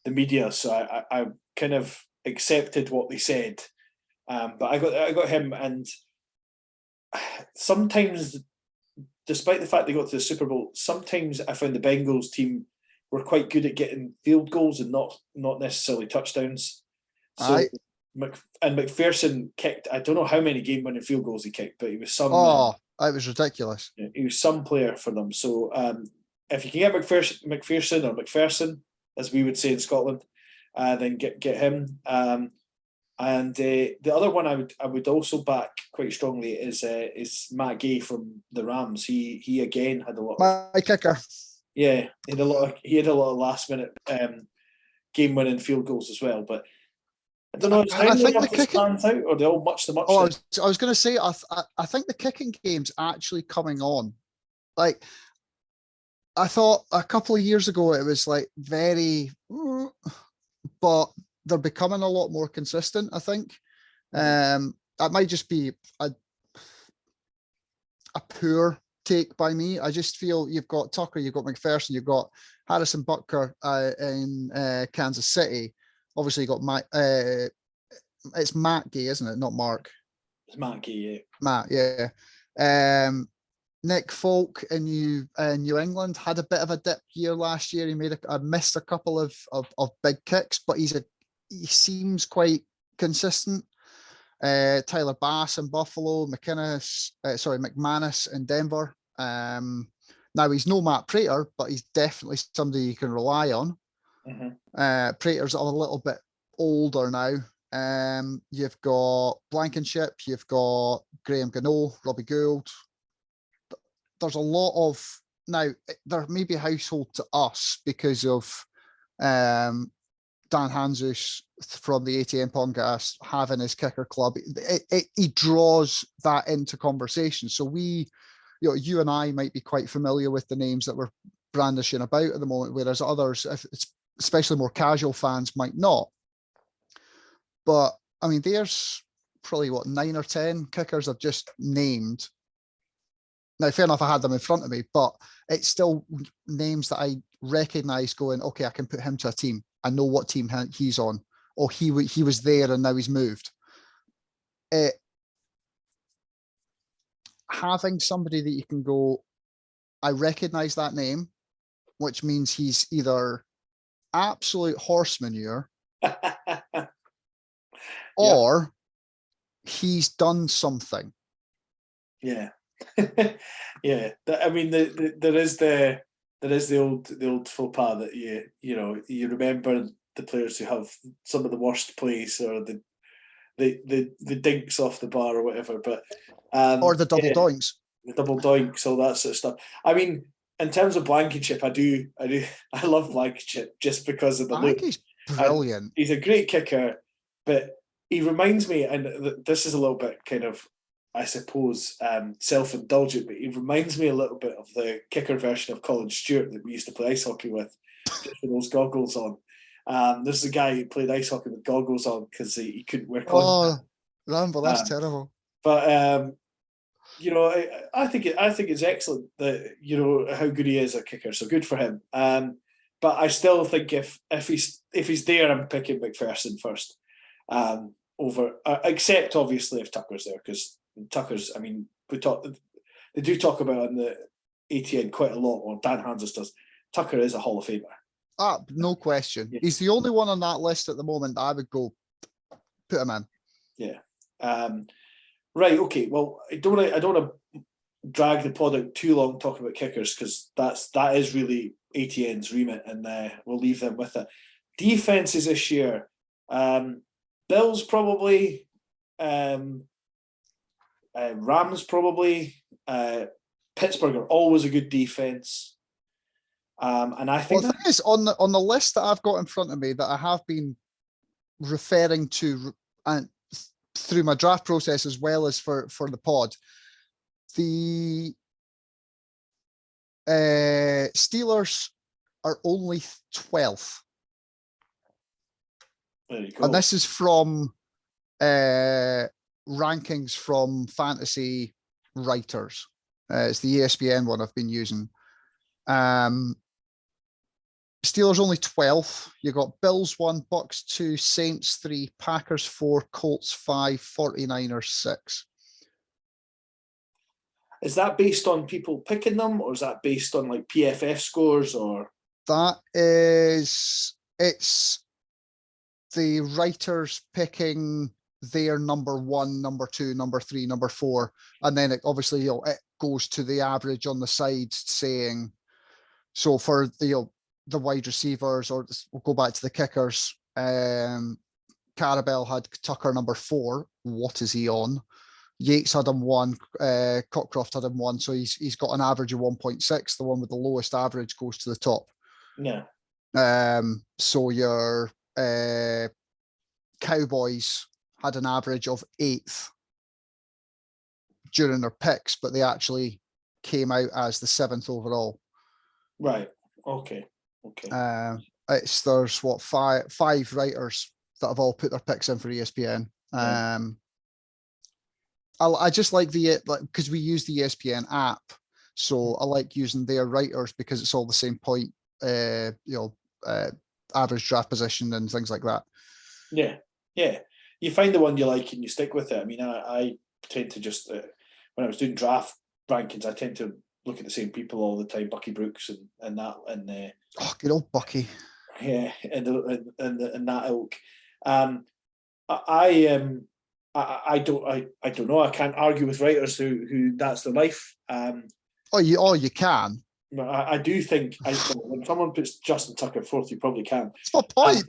media, so I kind of accepted what they said. But I got him, and sometimes, despite the fact they got to the Super Bowl, sometimes I found the Bengals team were quite good at getting field goals and not necessarily touchdowns. So Aye. McPherson kicked, I don't know how many game-winning field goals he kicked, but he was some. Oh, it was ridiculous. He was some player for them. So if you can get McPherson or McPherson, as we would say in Scotland, then get him. And the other one I would also back quite strongly is Matt Gay from the Rams. He again had a lot. My kicker. Yeah, he had a lot of last minute game-winning field goals as well, but. I don't know. I think the kicking stands out, or they all much the much. Oh, I was going to say, I think the kicking game's actually coming on. Like, I thought a couple of years ago it was like very, but they're becoming a lot more consistent. I think that might just be a poor take by me. I just feel you've got Tucker, you've got McPherson, you've got Harrison Butker in Kansas City. Obviously, you got it's Matt Gay, isn't it? Not Mark. It's Matt Gay, yeah. Matt, yeah. Nick Folk in New England had a bit of a dip year last year. He missed a couple of big kicks, but he seems quite consistent. Tyler Bass in Buffalo, McManus in Denver. Now he's no Matt Prater, but he's definitely somebody you can rely on. Prater's a little bit older now. You've got Blankenship, you've got Graham Gano, Robbie Gould. There's a lot of now. There may be a household to us because of Dan Hanzus from the ATM podcast having his kicker club. He draws that into conversation. So you and I might be quite familiar with the names that we're brandishing about at the moment, whereas others, especially more casual fans, might not. But I mean, there's probably 9 or 10 kickers I've just named. Now, fair enough, I had them in front of me, but it's still names that I recognise going, okay, I can put him to a team. I know what team he's on. Or he was there and now he's moved. Having somebody that you can go, I recognise that name, which means he's either absolute horse manure or he's done something. Yeah. Yeah. I mean, there is the old faux pas that you remember the players who have some of the worst plays or the dinks off the bar or whatever, but or the double doinks. The double doinks, all that sort of stuff. I mean, in terms of Blankenship, I love Blankenship just because of the look. He's brilliant. And he's a great kicker, but he reminds me, and this is a little bit kind of, I suppose, self-indulgent, but he reminds me a little bit of the kicker version of Colin Stewart that we used to play ice hockey with, just with those goggles on. This is a guy who played ice hockey with goggles on because he couldn't wear contacts. Oh, Rambo, that's terrible. But I think it's excellent that how good he is a kicker. So good for him. But I still think if he's there, I'm picking McPherson first. Over, except obviously if Tucker's there, because Tucker's. I mean, they do talk about in the ATN quite a lot, or Dan Hanzus does. Tucker is a Hall of Famer. No question. Yeah. He's the only one on that list at the moment that I would go put him in. Yeah. Right. Okay. Well, I don't want to drag the pod out too long talking about kickers because that is really ATN's remit, and we'll leave them with it. Defenses this year. Bills probably. Rams probably. Pittsburgh are always a good defense. And I think the thing is, on the list that I've got in front of me that I have been referring to and through my draft process as well as for the pod, the Steelers are only 12th. There you go. And this is from rankings from fantasy writers. It's the ESPN one I've been using. Steelers only 12th. You got Bills 1, Bucks 2, Saints 3, Packers 4, Colts 5, 49ers 6. Is that based on people picking them, or is that based on like PFF scores, or? It's the writers picking their number one, number two, number three, number four, and then it obviously it goes to the average on the side saying, so for the wide receivers, or we'll go back to the kickers. Carabell had Tucker number 4. What is he on? Yates had him 1. Cockcroft had him 1. So he's got an average of 1.6. The one with the lowest average goes to the top. Yeah. So your Cowboys had an average of 8th during their picks, but they actually came out as the 7th overall. Right. Okay. There's what, five writers that have all put their picks in for ESPN. Yeah. I just like because we use the ESPN app, so I like using their writers because it's all the same point, average draft position and things like that. Yeah. You find the one you like and you stick with it. I mean, I tend to just when I was doing draft rankings, I tend to look at the same people all the time, Bucky Brooks and that, and good old Bucky. Yeah, and that ilk. I don't know. I can't argue with writers who that's their life. You can. I do think when someone puts Justin Tucker 4th, you probably can. It's my point.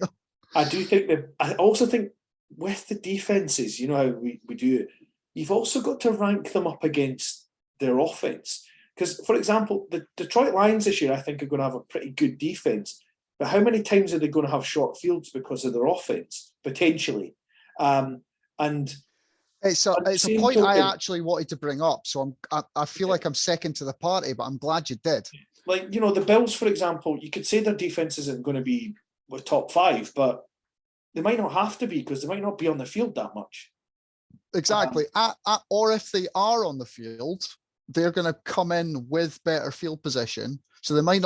I do think that. I also think with the defenses, you know how we do it. You've also got to rank them up against their offense. Because, for example, the Detroit Lions this year, I think, are going to have a pretty good defense. But how many times are they going to have short fields because of their offense, potentially? And it's a point I actually wanted to bring up. So I feel like I'm second to the party, but I'm glad you did. Like, the Bills, for example, you could say their defense isn't going to be with top 5, but they might not have to be because they might not be on the field that much. Exactly. Or if they are on the field, they're going to come in with better field position. So they might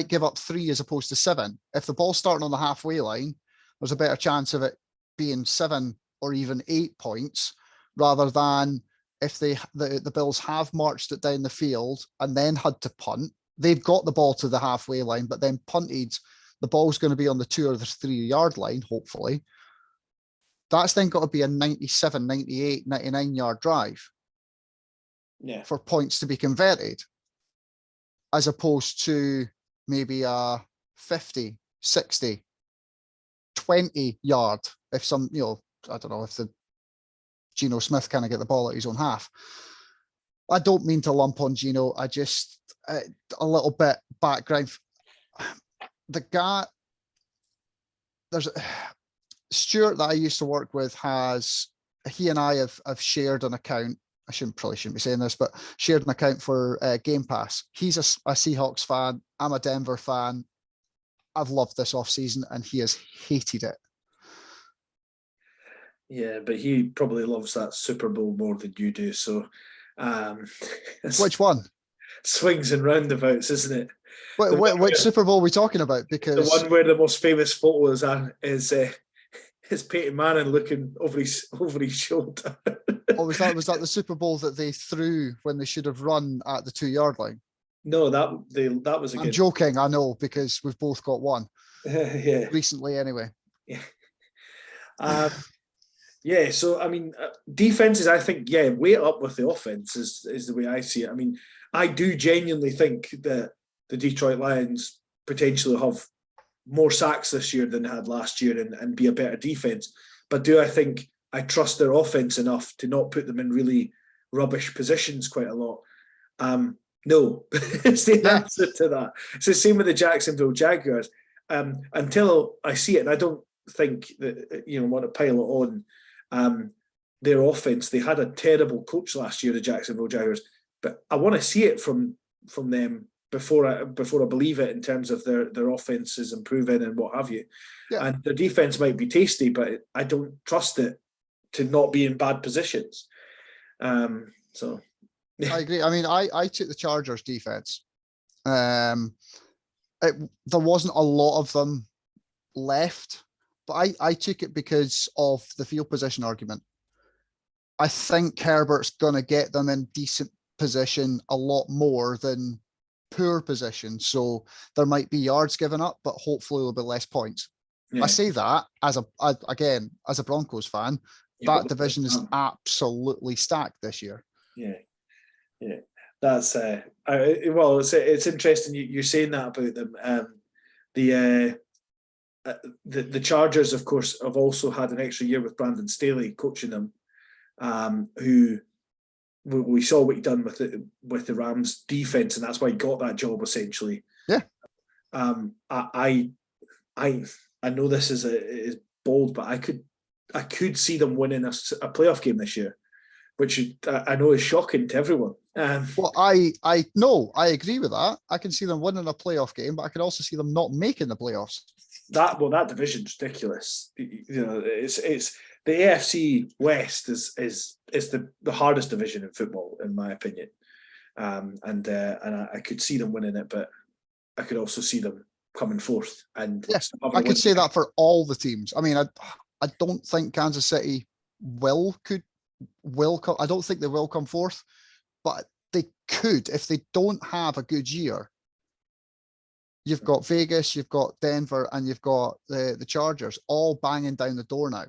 give up 3 as opposed to 7. If the ball's starting on the halfway line, there's a better chance of it being 7 or even 8 points, rather than if the Bills have marched it down the field and then had to punt. They've got the ball to the halfway line, but then punted. The ball's going to be on the 2 or the 3 yard line, hopefully. That's then got to be a 97, 98, 99 yard drive. Yeah. For points to be converted, as opposed to maybe a 50, 60, 20 yard. If some, I don't know, if the Geno Smith kind of get the ball at his own half. I don't mean to lump on Geno. I just, a little bit background. The guy, there's Stuart that I used to work with he and I have shared an account. I probably shouldn't be saying this, but shared an account for Game Pass. He's a Seahawks fan. I'm a Denver fan. I've loved this offseason and he has hated it. Yeah, but he probably loves that Super Bowl more than you do. So, which one? Swings and roundabouts, isn't it? Which Super Bowl are we talking about? Because the one where the most famous photo is Peyton Manning looking over his shoulder. Oh, was that the Super Bowl that they threw when they should have run at the 2 yard line? No, that was. I'm joking. I know, because we've both got one. Yeah. Recently, anyway. Yeah. Yeah. So I mean, defenses. I think way up with the offense is the way I see it. I mean, I do genuinely think that the Detroit Lions potentially have more sacks this year than they had last year and be a better defense. But do I think I trust their offense enough to not put them in really rubbish positions quite a lot? No, it's the answer to that. It's the same with the Jacksonville Jaguars. Until I see it, and I don't think that want to pile it on their offense. They had a terrible coach last year, the Jacksonville Jaguars, but I want to see it from them before I believe it in terms of their offense is improving and what have you. Yeah. And their defense might be tasty, but I don't trust it to not be in bad positions. So I agree. I mean, I took the Chargers defense. There wasn't a lot of them left, but I took it because of the field position argument. I think Herbert's going to get them in decent position a lot more than poor position. So there might be yards given up, but hopefully there'll be less points. Yeah. I say that as a Broncos fan, that division is absolutely stacked this year. Yeah. That's well, it's interesting you're saying that about them. The Chargers, of course, have also had an extra year with Brandon Staley coaching them, who we saw what he done with the Rams defense, and that's why he got that job essentially. Yeah. I know this is bold, but I could see them winning a playoff game this year, which I know is shocking to everyone. Well, I agree with that. I can see them winning a playoff game, but I can also see them not making the playoffs. That division's ridiculous. It's the AFC West is the hardest division in football, in my opinion. And I could see them winning it, but I could also see them coming fourth. And yes, I could say that for all the teams. I mean, I don't think Kansas City will come. I don't think they will come fourth, but they could if they don't have a good year. You've got Vegas, you've got Denver, and you've got the Chargers all banging down the door now.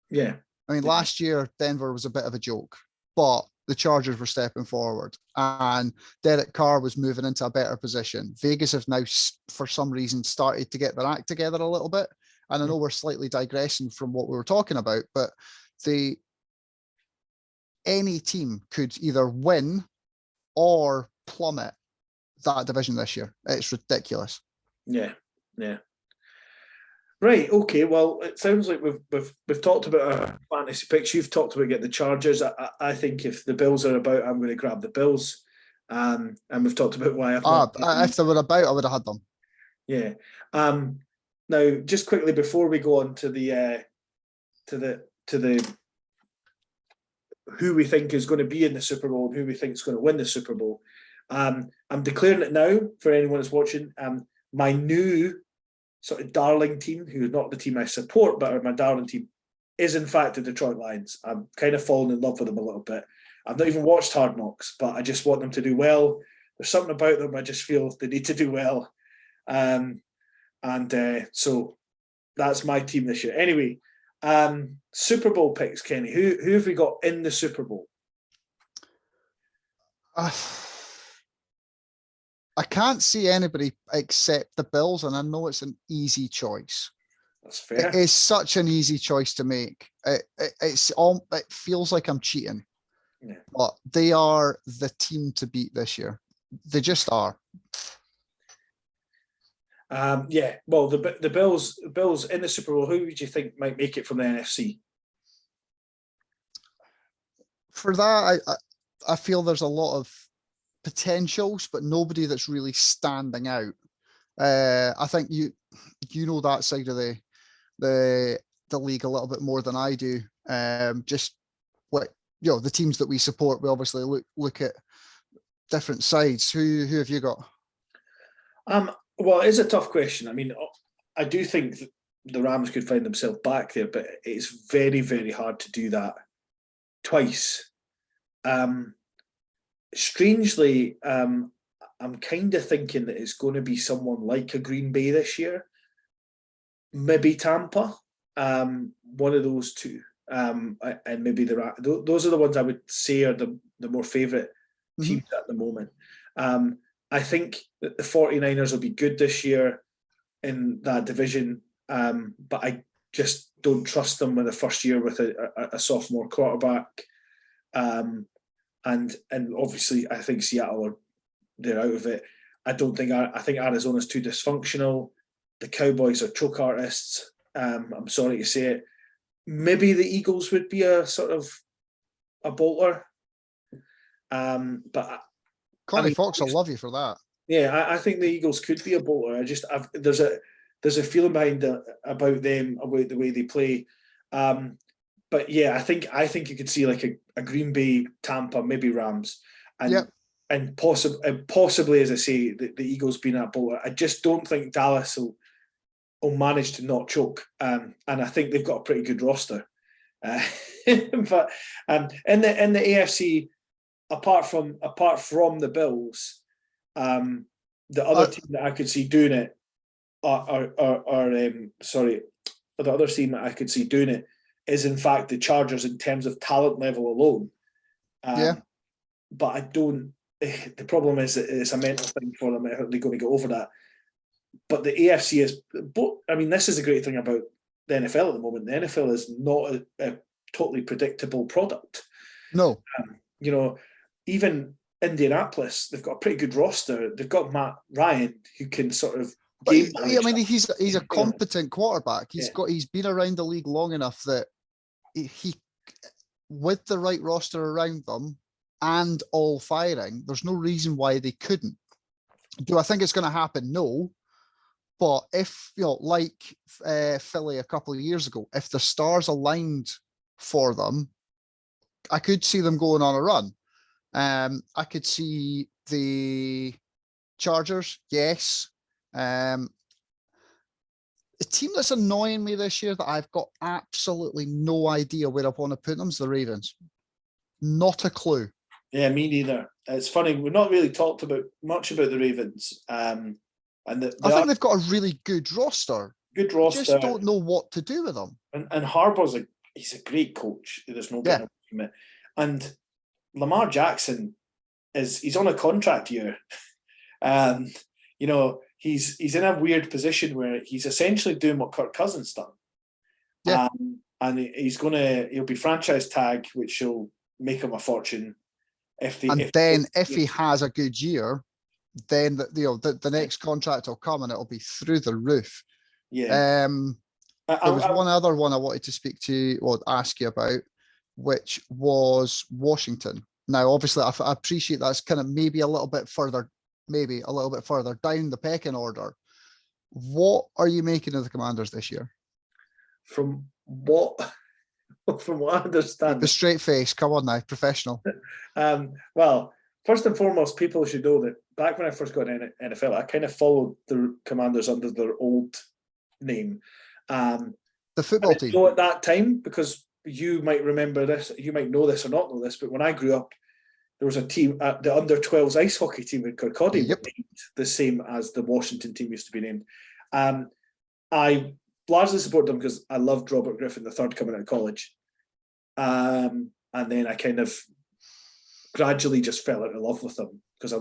Yeah. I mean, last year, Denver was a bit of a joke, but the Chargers were stepping forward and Derek Carr was moving into a better position. Vegas have now, for some reason, started to get their act together a little bit. And I know we're slightly digressing from what we were talking about, but any team could either win or plummet that division this year. It's ridiculous. Yeah. Right. Okay. Well, it sounds like we've talked about our fantasy picks. You've talked about getting the Chargers. I think if the Bills are about, I'm going to grab the Bills. And we've talked about why I've if they were about, I would have had them. Yeah. Now, just quickly before we go on to the who we think is going to be in the Super Bowl and who we think is going to win the Super Bowl, I'm declaring it now for anyone that's watching. My new sort of darling team, who is not the team I support, but my darling team, is in fact the Detroit Lions. I'm kind of falling in love with them a little bit. I've not even watched Hard Knocks, but I just want them to do well. There's something about them I just feel they need to do well. So that's my team this year. Anyway, Super Bowl picks, Kenny. Who have we got in the Super Bowl? I can't see anybody except the Bills, and I know it's an easy choice. That's fair. It is such an easy choice to make. It feels like I'm cheating. Yeah. But they are the team to beat this year. They just are. Yeah. Well, the Bills in the Super Bowl. Who would you think might make it from the NFC? For that, I feel there's a lot of potentials, but nobody that's really standing out. I think you know that side of the league a little bit more than I do. Just what the teams that we support, we obviously look at different sides. Who have you got? Well, it's a tough question. I mean, I do think that the Rams could find themselves back there, but it's very, very hard to do that twice. Strangely, I'm kind of thinking that it's going to be someone like a Green Bay this year, maybe Tampa, one of those two, and maybe those are the ones I would say are the more favourite teams at the moment. I think that the 49ers will be good this year in that division, but I just don't trust them in the first year with a sophomore quarterback. And obviously, I think Seattle they're out of it. I think Arizona's too dysfunctional. The Cowboys are choke artists. I'm sorry to say it. Maybe the Eagles would be a sort of a bolter. But Connie Fox will love you for that. Yeah, I think the Eagles could be a bolter. There's a feeling behind about them, about the way they play. But yeah, I think you could see like a Green Bay, Tampa, maybe Rams, and possibly, as I say, the Eagles being that bolter. I just don't think Dallas will manage to not choke, and I think they've got a pretty good roster. But in the AFC, apart from the Bills, the other team that I could see doing it, the other team that I could see doing it is in fact the Chargers in terms of talent level alone. But I don't. The problem is that it's a mental thing for them. How are they going to get over that? But the AFC is. I mean, this is a great thing about the NFL at the moment. The NFL is not a totally predictable product. No. Even Indianapolis, they've got a pretty good roster. They've got Matt Ryan, who can sort of. He's a competent quarterback. He's been around the league long enough that he with the right roster around them and all firing, there's no reason why they couldn't. Do I think it's going to happen? No. But if, like Philly a couple of years ago, if the stars aligned for them, I could see them going on a run. I could see the Chargers, yes. The team that's annoying me this year that I've got absolutely no idea where I want to put them is the Ravens. Not a clue. Yeah, me neither. It's funny, we've not really talked much about the Ravens. I think they've got a really good roster. Good roster. I just don't know what to do with them. And Harbaugh's he's a great coach. There's no getting away from it. And Lamar Jackson he's on a contract year. He's in a weird position where he's essentially doing what Kirk Cousins done. Yeah. And he'll be franchise tag, which will make him a fortune. If he has a good year, then the next contract will come and it'll be through the roof. Yeah. There was one other one I wanted to ask you about, which was Washington. Now, obviously, I appreciate that's kind of maybe a little bit further down the pecking order. What are you making of the Commanders this year? From what I understand, the straight face. Come on now, professional. Well, first and foremost, people should know that back when I first got in NFL, I kind of followed the Commanders under their old name. The football team. So at that time, because you might remember this, you might know this or not know this, but when I grew up, there was a team, the under-12s ice hockey team in Kirkcaldy, named the same as the Washington team used to be named. I largely support them because I loved Robert Griffin III coming out of college. And then I kind of gradually just fell out of love with them because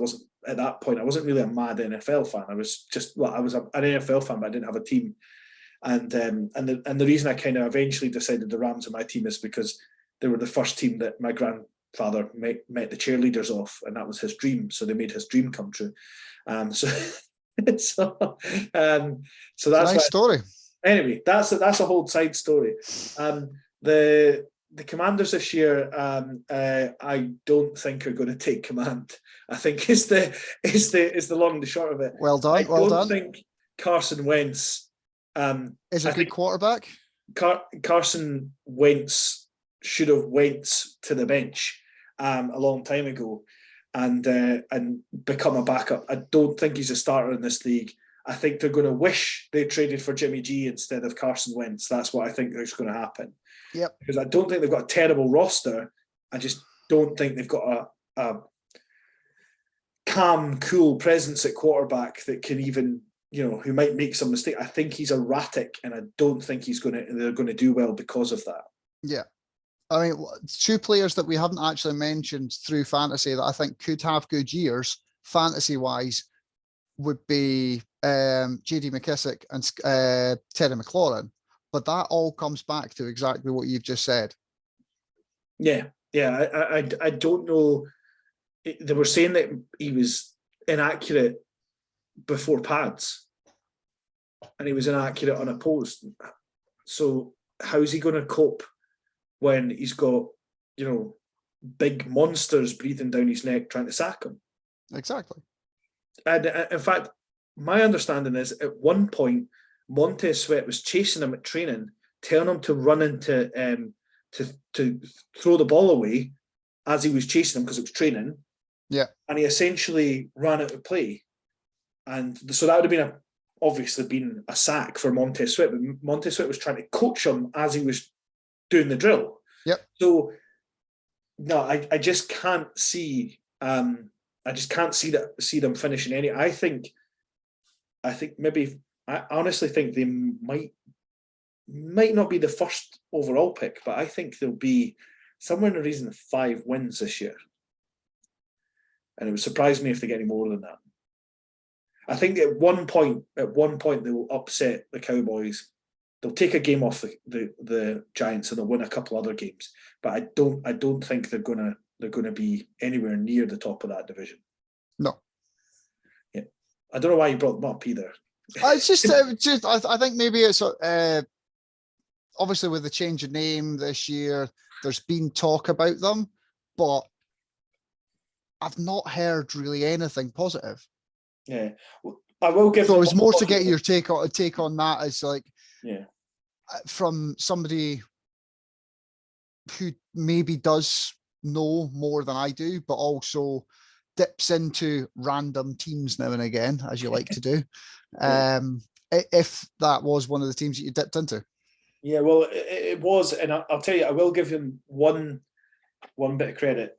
at that point, I wasn't really a mad NFL fan. I was an NFL fan, but I didn't have a team. And the reason I kind of eventually decided the Rams are my team is because they were the first team that my grandfather met the cheerleaders of, and that was his dream. So they made his dream come true. So that's a nice story. Anyway, that's a whole side story. The Commanders this year, I don't think are going to take command. I think is the long and the short of it. Well done. I don't think Carson Wentz is a good quarterback. Carson Wentz should have went to the bench a long time ago and become a backup. I don't think he's a starter in this league. I think they're going to wish they traded for Jimmy G instead of Carson Wentz. That's what I think is going to happen. Yep. Because I don't think they've got a terrible roster. I just don't think they've got a calm, cool presence at quarterback that can even, who might make some mistake. I think he's erratic, and I don't think they're going to do well because of that. Yeah. I mean, two players that we haven't actually mentioned through fantasy that I think could have good years, fantasy-wise, would be J.D. McKissick and Terry McLaurin. But that all comes back to exactly what you've just said. Yeah. I don't know. They were saying that he was inaccurate before pads, and he was inaccurate unopposed. So how's he going to cope when he's got, big monsters breathing down his neck trying to sack him? Exactly. And in fact, my understanding is at one point, Montez Sweat was chasing him at training, telling him to run into to throw the ball away as he was chasing him because it was training. Yeah. And he essentially ran out of play. And so that would have obviously been a sack for Montez Sweat, but Montez Sweat was trying to coach him as he was doing the drill. Yep. So no, I just can't see see them finishing any. I think I think I honestly think they might not be the first overall pick, but I think they'll be somewhere in the region of 5 wins this year. And it would surprise me if they get any more than that. I think at one point they will upset the Cowboys. They'll take a game off the Giants and they'll win a couple other games. But I don't think they're gonna be anywhere near the top of that division. No. Yeah. I don't know why you brought them up either. It's just I think maybe it's obviously with the change of name this year, there's been talk about them, but I've not heard really anything positive. Yeah, I will give. So it's more to get your take on that. Is like, yeah, from somebody who maybe does know more than I do, but also dips into random teams now and again, as you like to do. If that was one of the teams that you dipped into. Yeah, well, it was, and I'll tell you, I will give him one bit of credit.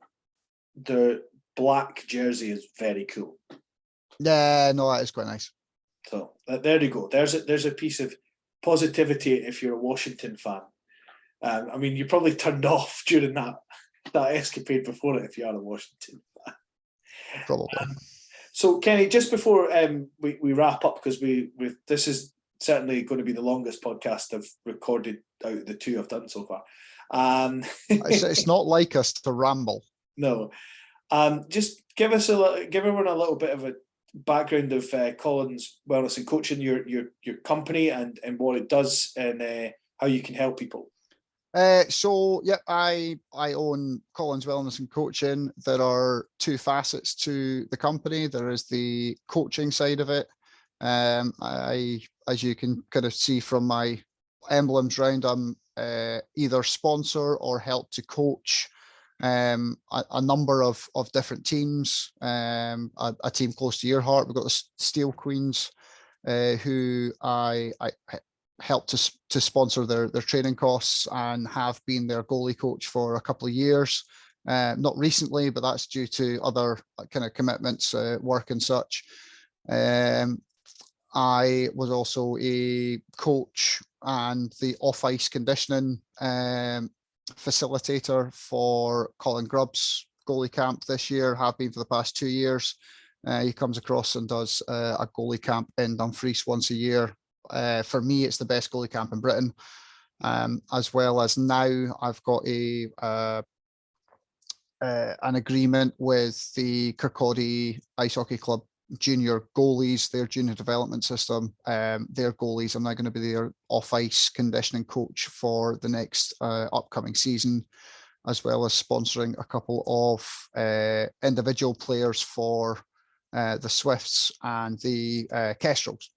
The black jersey is very cool. Yeah, no, that is quite nice. So there you go. There's a piece of positivity if you're a Washington fan. I mean, you probably turned off during that escapade before it if you are a Washington fan. Probably. So, Kenny, just before we wrap up, because this is certainly going to be the longest podcast I've recorded out of the two I've done so far. It's not like us to ramble. No. Just give everyone a little bit of a background of Collins Wellness and Coaching, your company and what it does and how you can help people. So yeah, I own Collins Wellness and Coaching. There are two facets to the company. There is the coaching side of it. As you can kind of see from my emblems round, I'm either sponsor or help to coach a number of different teams. A team close to your heart. We've got the Steel Queens, who I help to sponsor their training costs and have been their goalie coach for a couple of years. Not recently, but that's due to other kind of commitments, work and such. I was also a coach and the off-ice conditioning facilitator for Colin Grubb's goalie camp this year, have been for the past 2 years. He comes across and does a goalie camp in Dumfries once a year. For me, it's the best goalie camp in Britain. As well as now I've got an agreement with the Kirkcaldy Ice Hockey Club junior goalies, their junior development system. Their goalies, I'm now going to be their off-ice conditioning coach for the next upcoming season, as well as sponsoring a couple of individual players for the Swifts and the Kestrels.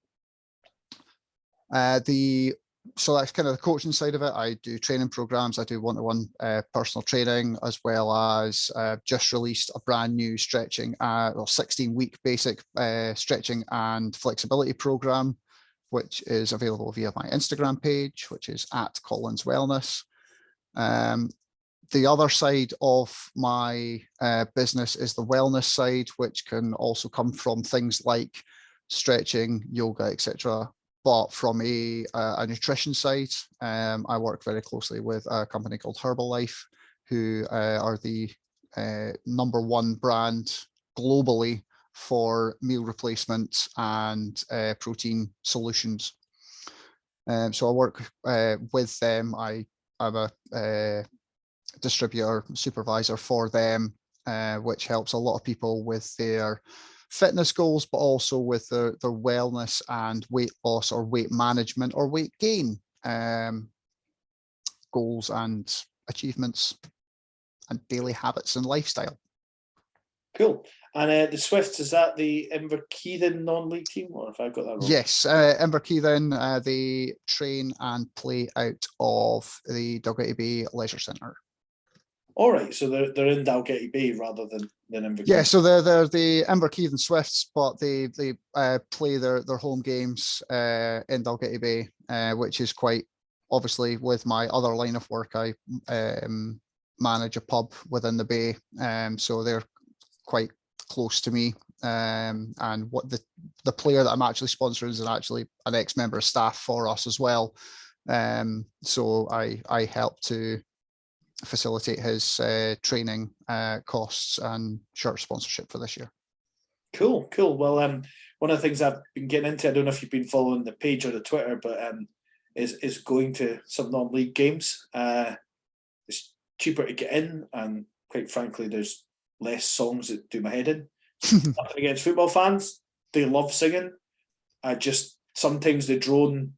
So that's kind of the coaching side of it. I do training programs. I do one-to-one personal training, as well as just released a brand new stretching, 16-week basic stretching and flexibility program, which is available via my Instagram page, which is @Collins Wellness. The other side of my business is the wellness side, which can also come from things like stretching, yoga, etc. But from a nutrition side, I work very closely with a company called Herbalife, who are the #1 brand globally for meal replacement and protein solutions. So I work with them. I'm a distributor supervisor for them, which helps a lot of people with their fitness goals, but also with their wellness and weight loss or weight management or weight gain goals and achievements and daily habits and lifestyle. Cool. And the Swifts, is that the Inverkeithing non-league team, or have I got that wrong? Yes, Inverkeithing, they train and play out of the Dalgety Bay Leisure Centre. All right, so they're in Dalgety Bay rather than Inverkeithing. Yeah, so they're the Inverkeithing Swifts, but they play their home games in Dalgety Bay, which is quite obviously with my other line of work. I manage a pub within the bay, so they're quite close to me. and what the player that I'm actually sponsoring is actually an ex-member of staff for us as well. So I help to facilitate his training costs and shirt sponsorship for this year. Cool. Well, one of the things I've been getting into, I don't know if you've been following the page or the Twitter, but is going to some non-league games. It's cheaper to get in, and quite frankly, there's less songs that do my head in. Nothing against football fans; they love singing. I just sometimes they drone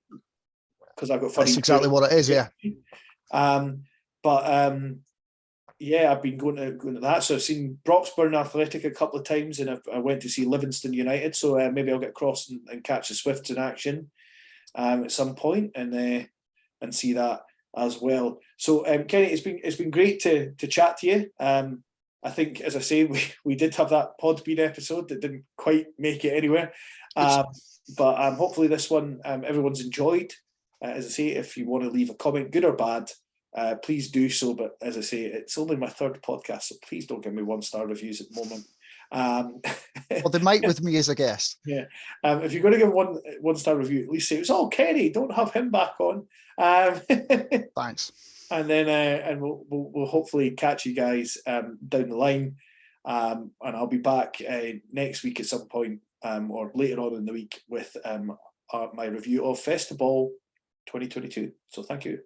because I've got funny. That's exactly what it is, yeah. Yeah, I've been going to that. So I've seen Broxburn Athletic a couple of times, and I went to see Livingston United. So maybe I'll get across and catch the Swifts in action at some point and see that as well. So Kenney, it's been great to chat to you. I think, as I say, we did have that Podbean episode that didn't quite make it anywhere, but hopefully this one everyone's enjoyed. As I say, if you want to leave a comment, good or bad, please do so. But as I say, it's only my third podcast, so please don't give me 1-star reviews at the moment. Well, they might with me as a guest. Yeah. If you're going to give 1-star review, at least say it's all Kenney. Don't have him back on. Thanks. And then and we'll hopefully catch you guys down the line. And I'll be back next week at some point or later on in the week with my review of Festival 2022. So thank you.